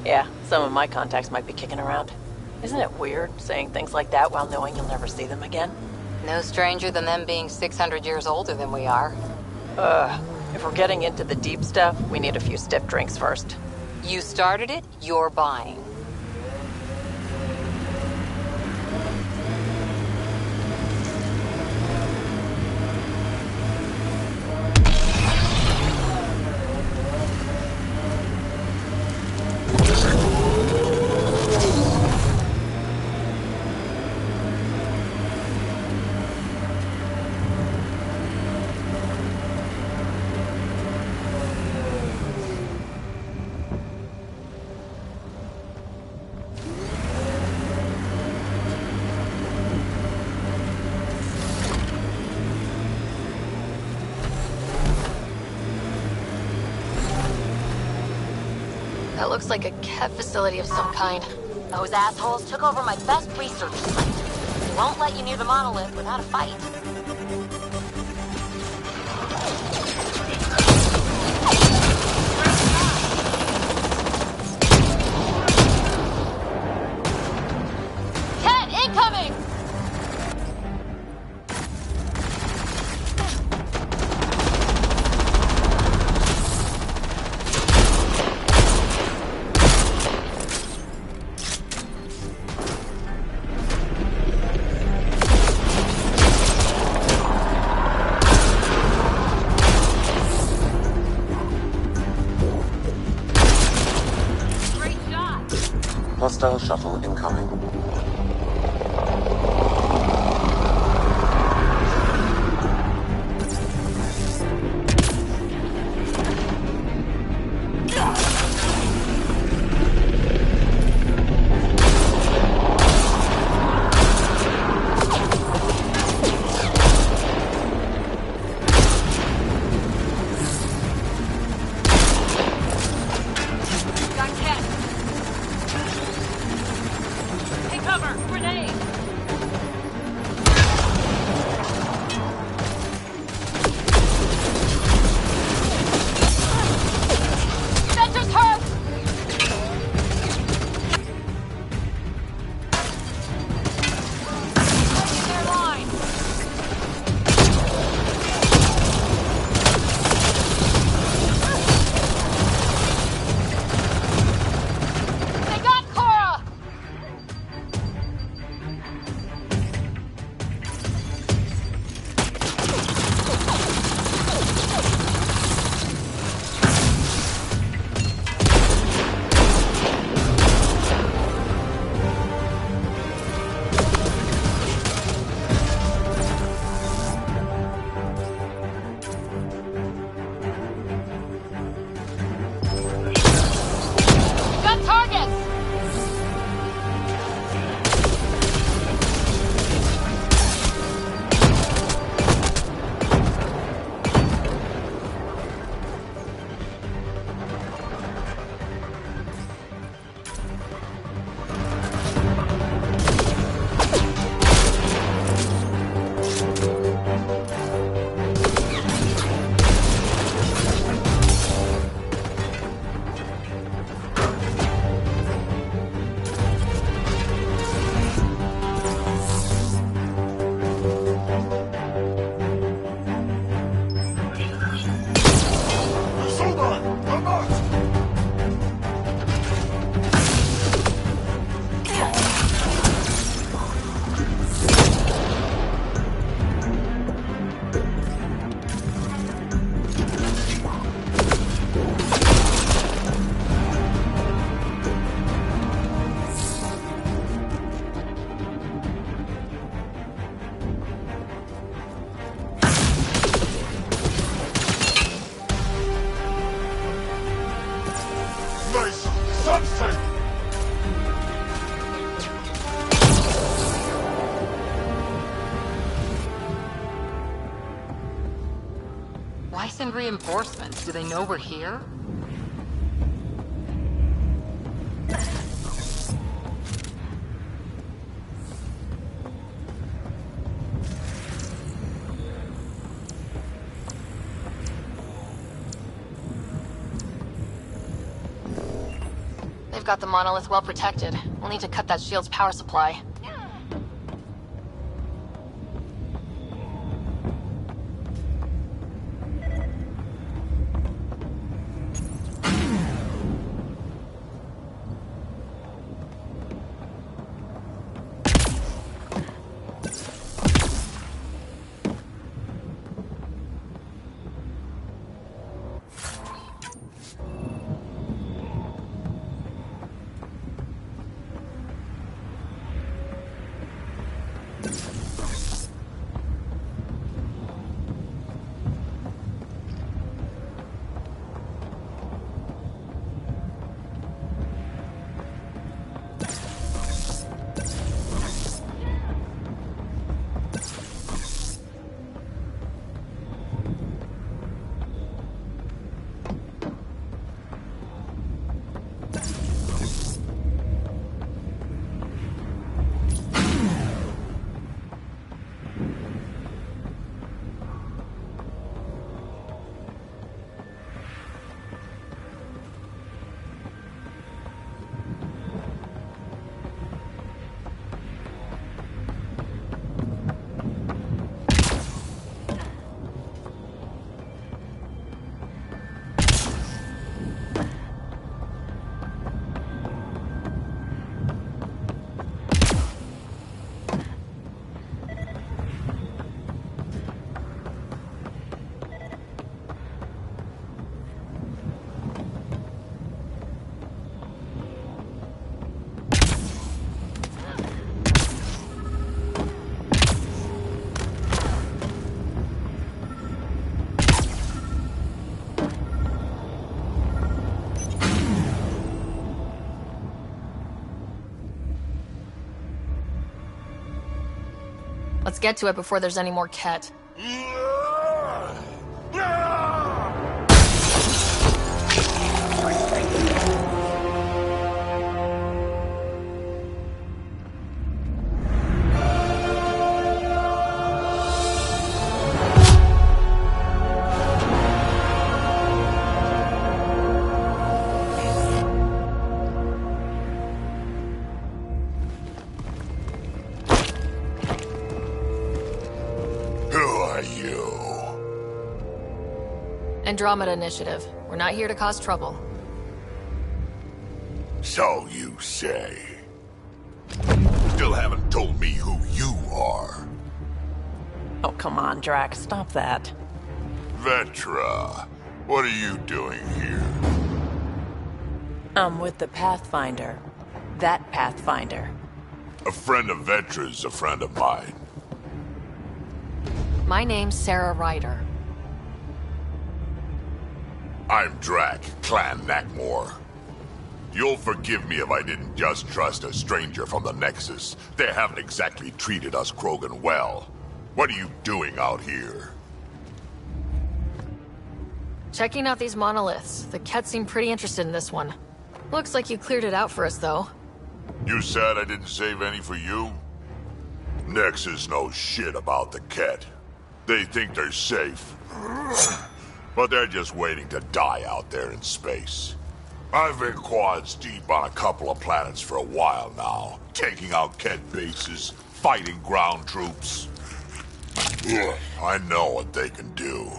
Yeah, some of my contacts might be kicking around. Isn't it weird saying things like that while knowing you'll never see them again? No stranger than them being 600 years older than we are. If we're getting into the deep stuff, we need a few stiff drinks first. You started it, you're buying. That looks like a Kev facility of some kind. Those assholes took over my best research site. They won't let you near the monolith without a fight. Ted, incoming! Hostile shuttle incoming. Why send reinforcements? Do they know we're here? They've got the monolith well protected. We'll need to cut that shield's power supply. Let's get to it before there's any more Ket. Andromeda Initiative. We're not here to cause trouble. So you say. Still haven't told me who you are. Oh, come on, Drax. Stop that. Vetra, what are you doing here? I'm with the Pathfinder. That Pathfinder. A friend of Vetra's a friend of mine. My name's Sarah Ryder. I'm Drac, Clan Nakmor. You'll forgive me if I didn't just trust a stranger from the Nexus. They haven't exactly treated us Krogan well. What are you doing out here? Checking out these monoliths. The Ket seem pretty interested in this one. Looks like you cleared it out for us, though. You said I didn't save any for you? Nexus knows shit about the Ket. They think they're safe. But they're just waiting to die out there in space. I've been quads deep on a couple of planets for a while now, taking out Ket bases, fighting ground troops. I know what they can do.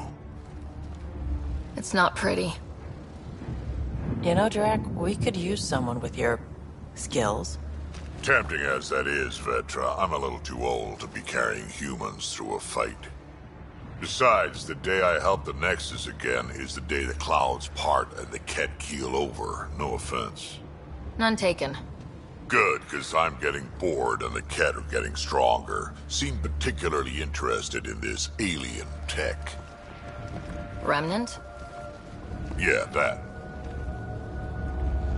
It's not pretty. You know, Drac, we could use someone with your skills. Tempting as that is, Vetra, I'm a little too old to be carrying humans through a fight. Besides, the day I help the Nexus again is the day the clouds part and the Ket keel over. No offense. None taken. Good, because I'm getting bored and the Ket are getting stronger. Seem particularly interested in this alien tech. Remnant? Yeah, that.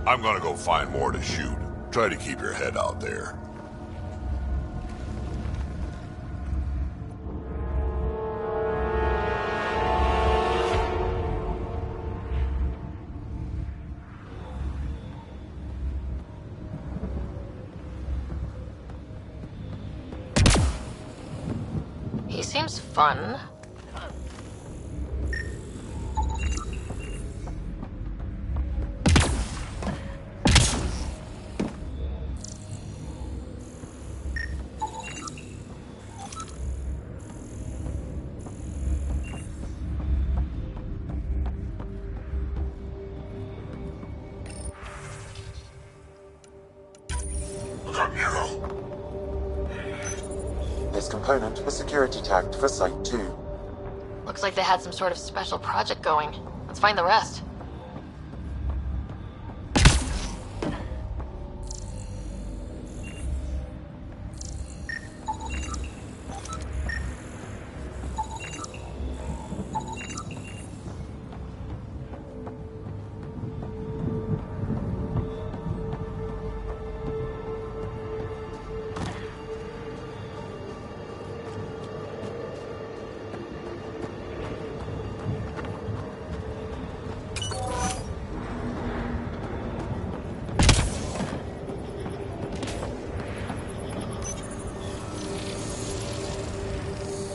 I'm gonna go find more to shoot. Try to keep your head out there. He seems fun. This component was security tagged for Site 2. Looks like they had some sort of special project going. Let's find the rest.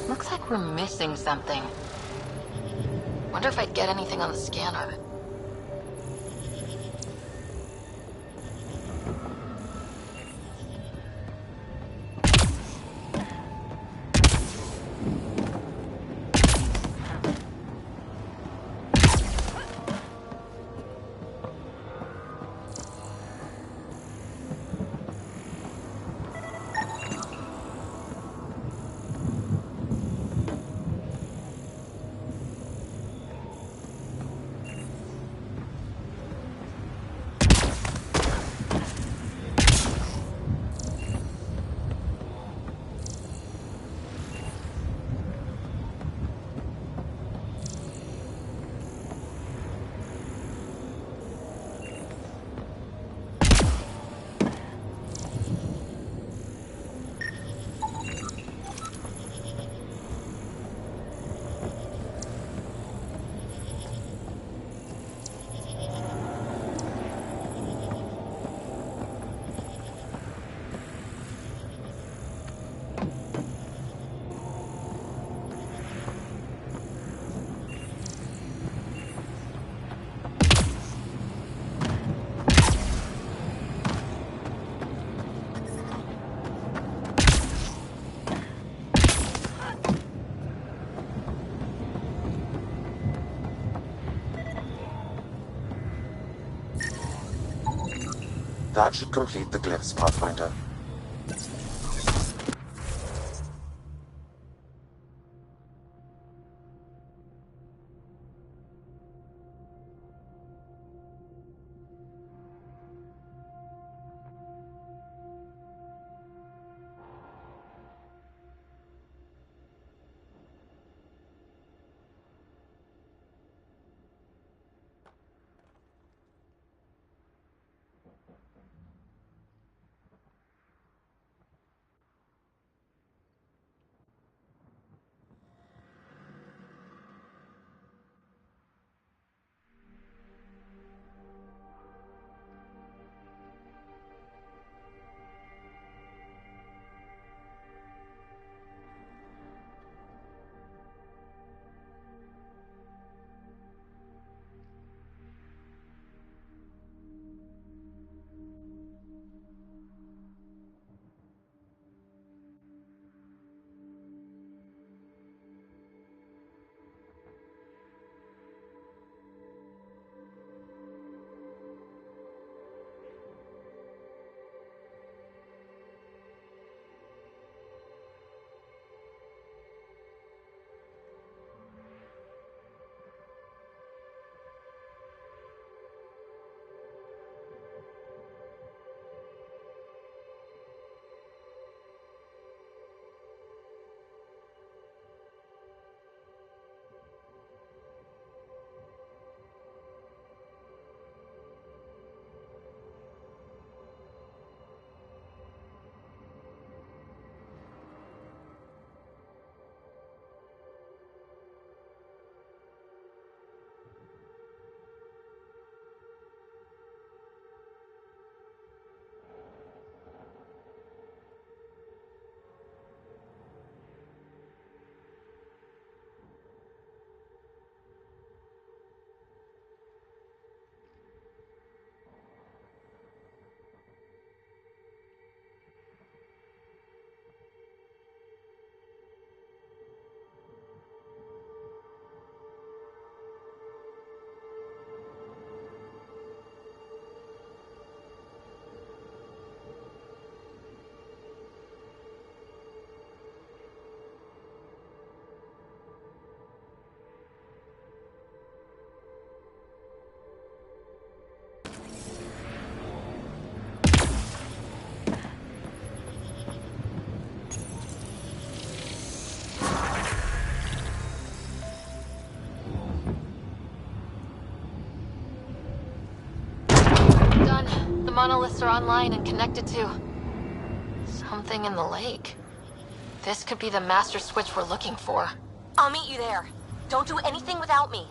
Looks like we're missing something. Wonder if I'd get anything on the scanner. That should complete the glyphs, Pathfinder. The monoliths are online and connected to something in the lake. This could be the master switch we're looking for. I'll meet you there. Don't do anything without me.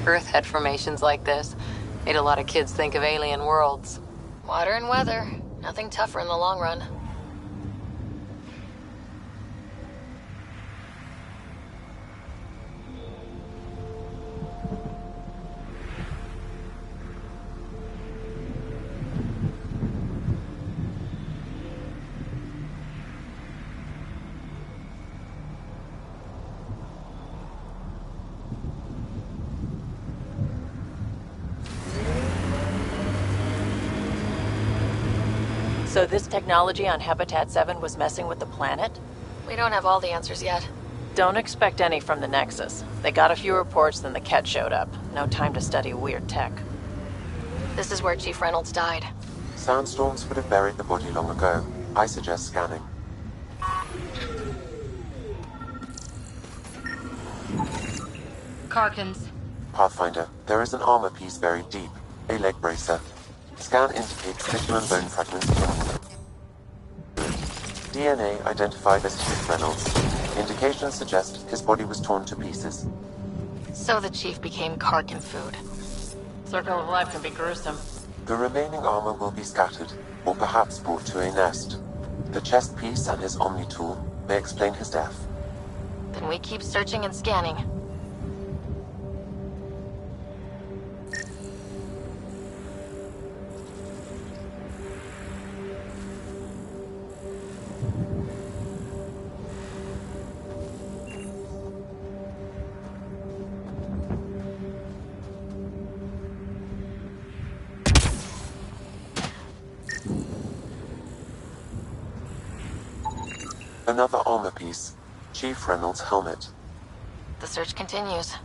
Earth had formations like this. Made a lot of kids think of alien worlds. Water and weather. Nothing tougher in the long run. So this technology on Habitat 7 was messing with the planet? We don't have all the answers yet. Don't expect any from the Nexus. They got a few reports, then the Ket showed up. No time to study weird tech. This is where Chief Reynolds died. Sandstorms would have buried the body long ago. I suggest scanning. Karkins. Pathfinder, there is an armor piece buried deep. A leg bracer. Scan indicates tissue and bone fragments in. DNA identified as Chief Reynolds. Indications suggest his body was torn to pieces. So the Chief became Karkin food. Circle of life can be gruesome. The remaining armor will be scattered, or perhaps brought to a nest. The chest piece and his Omni tool may explain his death. Then we keep searching and scanning. Another armor piece. Chief Reynolds' helmet. The search continues.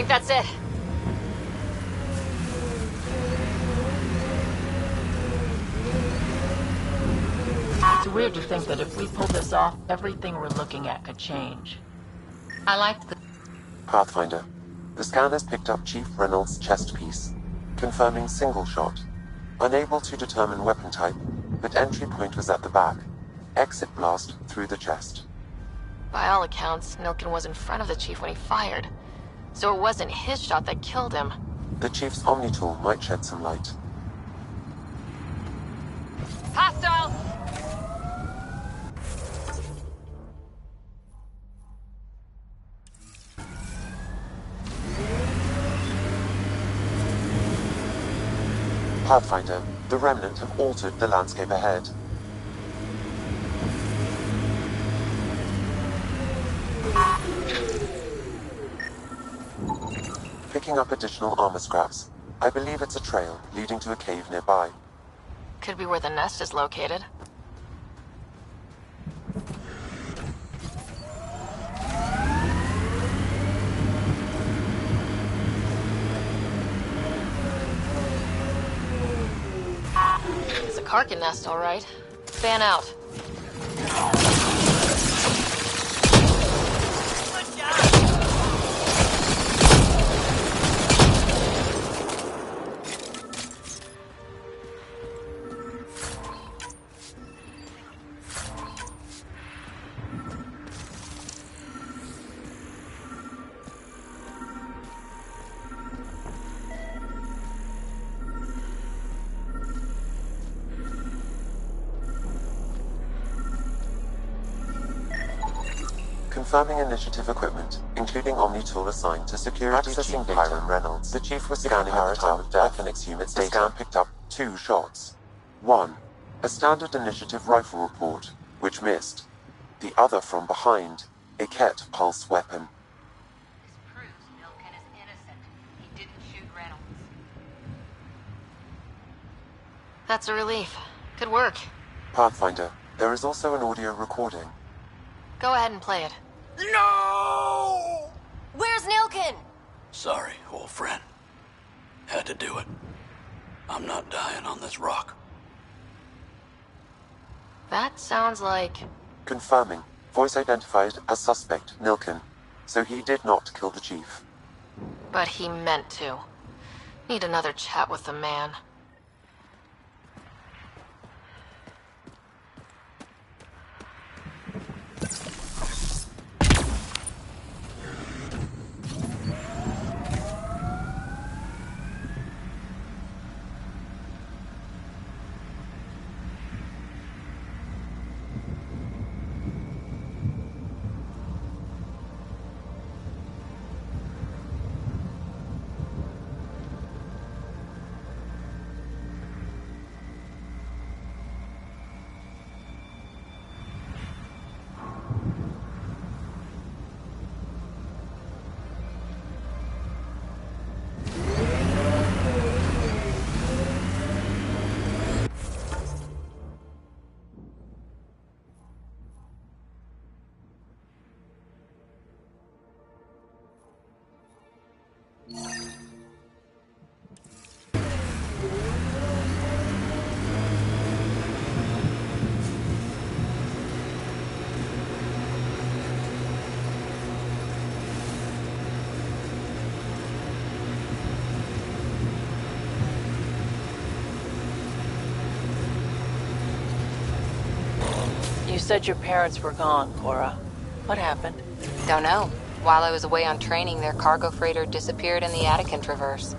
think that's it. It's weird to think that if we pull this off, everything we're looking at could change. I liked the... Pathfinder. The scanners picked up Chief Reynolds' chest piece, confirming single shot. Unable to determine weapon type, but entry point was at the back. Exit blast through the chest. By all accounts, Nilken was in front of the Chief when he fired. So it wasn't his shot that killed him. The Chief's Omni tool might shed some light. Hostile! Pathfinder, the Remnant have altered the landscape ahead. Picking up additional armor scraps. I believe it's a trail leading to a cave nearby. Could be where the nest is located. It's a Karkin nest, all right. Fan out. Confirming initiative equipment, including Omni tool assigned to security accessing Chief Hiram Reynolds. The Chief was scanning at the time of death. Phoenix unit's data. The scan picked up 2 shots. One, a standard initiative rifle report, which missed. The other from behind, a Ket pulse weapon. This proves Nilken is innocent. He didn't shoot Reynolds. That's a relief. Good work. Pathfinder, there is also an audio recording. Go ahead and play it. No! Where's Nilken? Sorry, old friend. Had to do it. I'm not dying on this rock. That sounds like... Confirming. Voice identified as suspect, Nilken. So he did not kill the Chief. But he meant to. Need another chat with the man. You said your parents were gone, Cora. What happened? Don't know. While I was away on training, their cargo freighter disappeared in the Attican Traverse.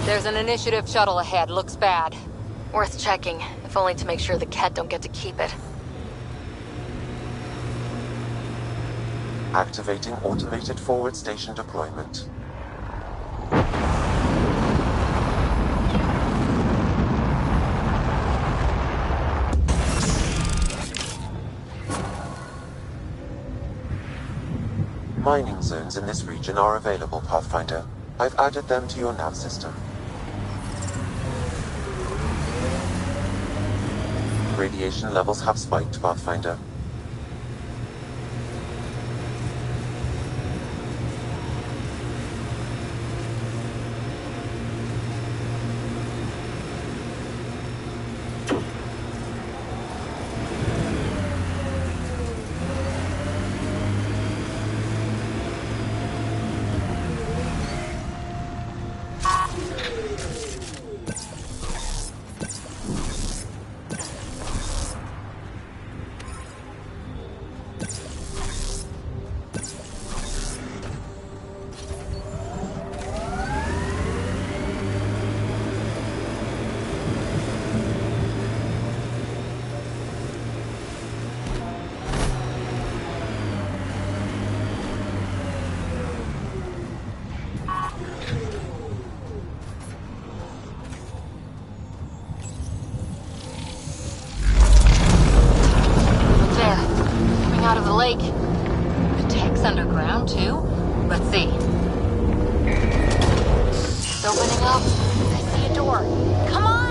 There's an initiative shuttle ahead. Looks bad. Worth checking, if only to make sure the Ket don't get to keep it. Activating automated forward station deployment. Mining zones in this region are available, Pathfinder. I've added them to your nav system. Radiation levels have spiked, Pathfinder. Like, the tech's underground too? Let's see. It's opening up. I see a door. Come on!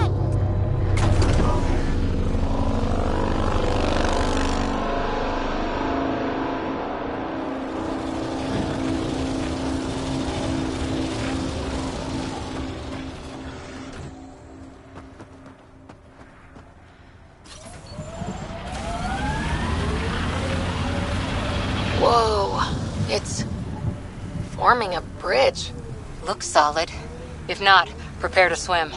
Whoa, it's forming a bridge. Looks solid. If not, prepare to swim.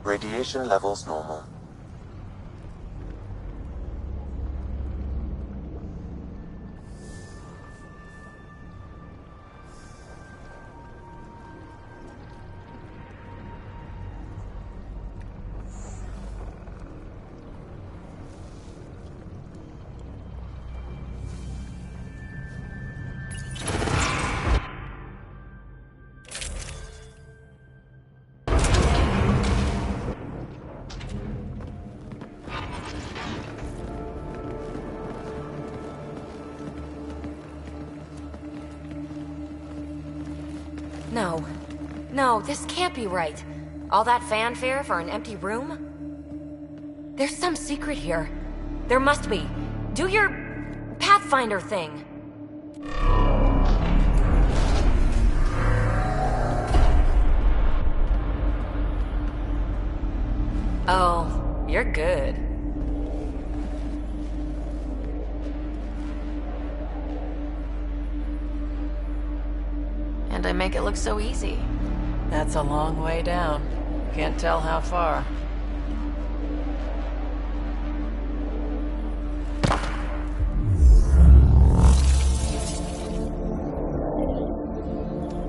Radiation levels normal. No. No, this can't be right. All that fanfare for an empty room? There's some secret here. There must be. Do your Pathfinder thing. Oh, you're good. And I make it look so easy. That's a long way down. Can't tell how far.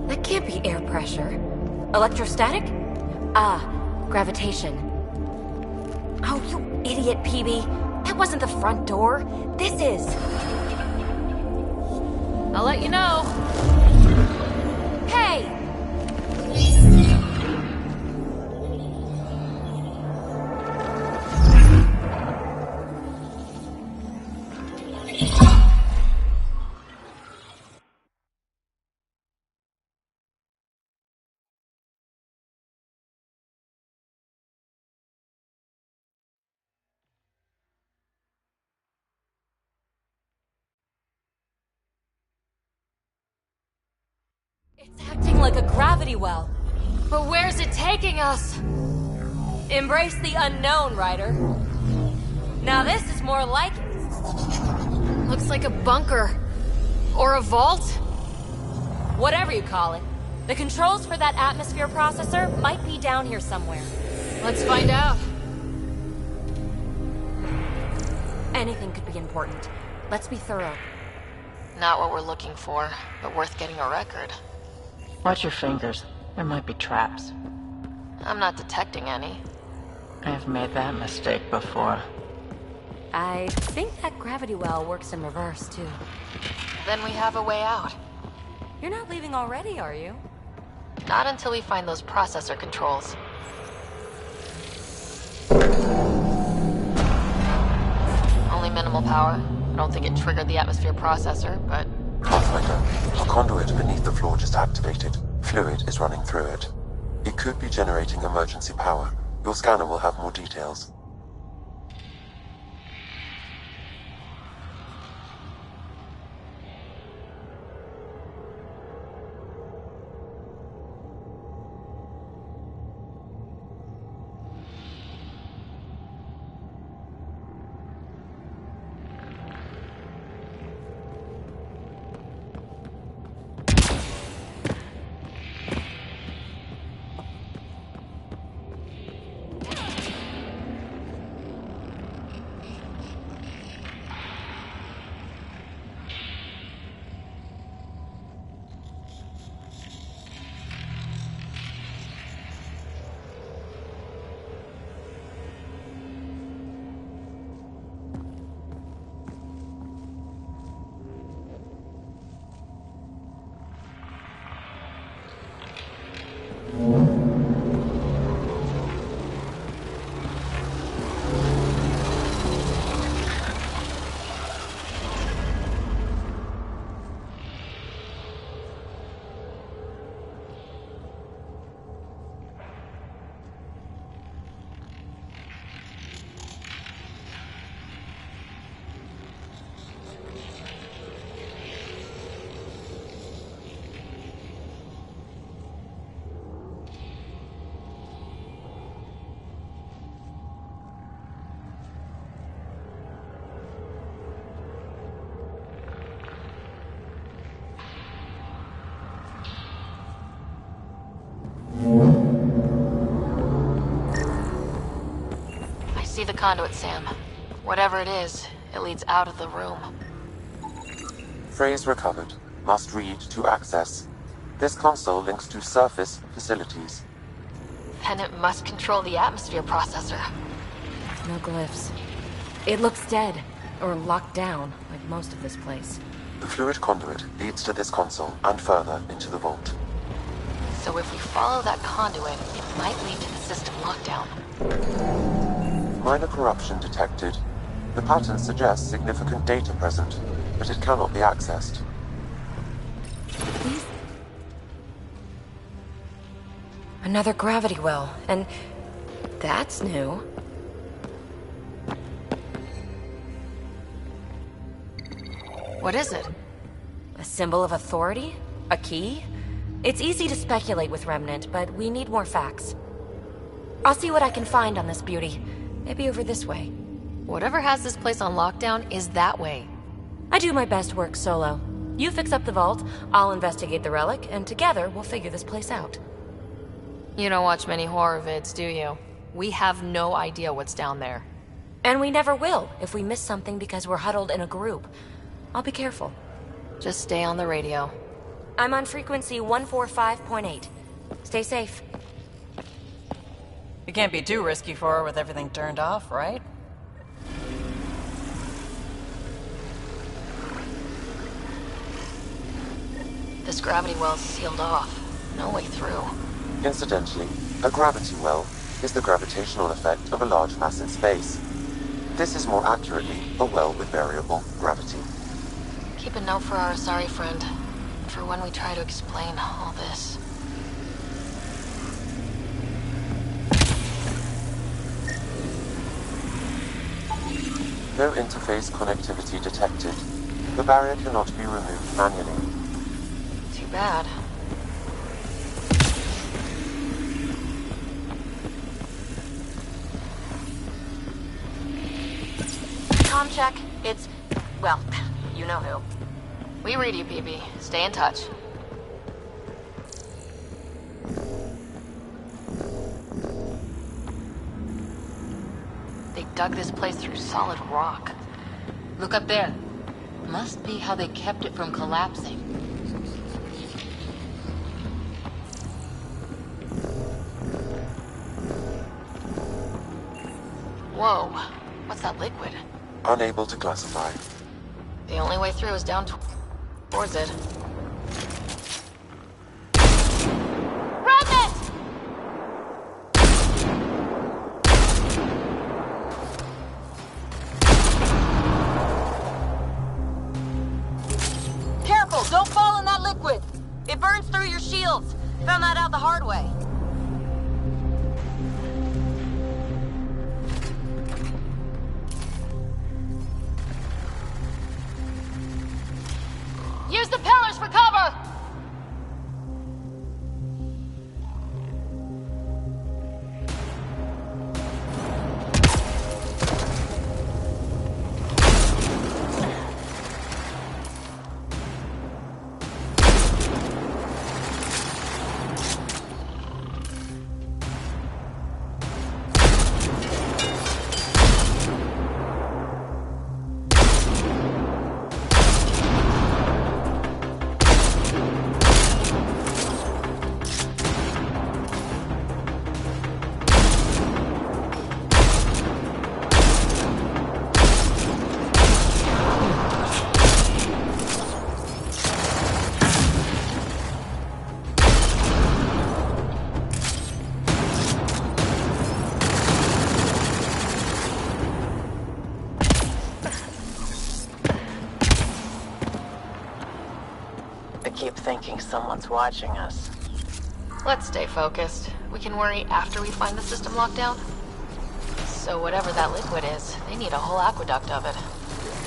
That can't be air pressure. Electrostatic? Ah, gravitation. Oh, you idiot, PB. That wasn't the front door. This is. I'll let you know. Hey! It's acting like a gravity well. But where's it taking us? Embrace the unknown, Ryder. Now this is more like it. Looks like a bunker. Or a vault? Whatever you call it. The controls for that atmosphere processor might be down here somewhere. Let's find out. Anything could be important. Let's be thorough. Not what we're looking for, but worth getting a record. Watch your fingers. There might be traps. I'm not detecting any. I've made that mistake before. I think that gravity well works in reverse, too. Then we have a way out. You're not leaving already, are you? Not until we find those processor controls. Only minimal power. I don't think it triggered the atmosphere processor, but... Pathfinder, a conduit beneath the floor just activated. Fluid is running through it. It could be generating emergency power. Your scanner will have more details. see the conduit, Sam. Whatever it is, it leads out of the room. Phrase recovered. Must read to access. This console links to surface facilities. Then it must control the atmosphere processor. No glyphs. It looks dead, or locked down, like most of this place. The fluid conduit leads to this console and further into the vault. So if we follow that conduit, it might lead to the system lockdown. Minor corruption detected. The pattern suggests significant data present, but it cannot be accessed. Another gravity well, and that's new. What is it? A symbol of authority? A key? It's easy to speculate with Remnant, but we need more facts. I'll see what I can find on this beauty. Maybe over this way. Whatever has this place on lockdown is that way. I do my best work solo. You fix up the vault, I'll investigate the relic, and together we'll figure this place out. You don't watch many horror vids, do you? We have no idea what's down there. And we never will if we miss something because we're huddled in a group. I'll be careful. Just stay on the radio. I'm on frequency 145.8. Stay safe. It can't be too risky for her with everything turned off, right? This gravity well's sealed off. No way through. Incidentally, a gravity well is the gravitational effect of a large mass in space. This is more accurately a well with variable gravity. Keep a note for our Asari friend, for when we try to explain all this. No interface connectivity detected. The barrier cannot be removed manually. Too bad. Com check. It's... well, you know who. We read you, PB. Stay in touch. They dug this place through solid rock. Look up there. Must be how they kept it from collapsing. Whoa. What's that liquid? Unable to classify. The only way through is down towards it. Remnant! Careful! Don't fall in that liquid! It burns through your shields! Found that out the hard way. Use the pillars for cover! Keep thinking someone's watching us. Let's stay focused. We can worry after we find the system lockdown. So whatever that liquid is, they need a whole aqueduct of it.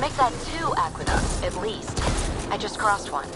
Make that 2 aqueducts, at least. I just crossed one.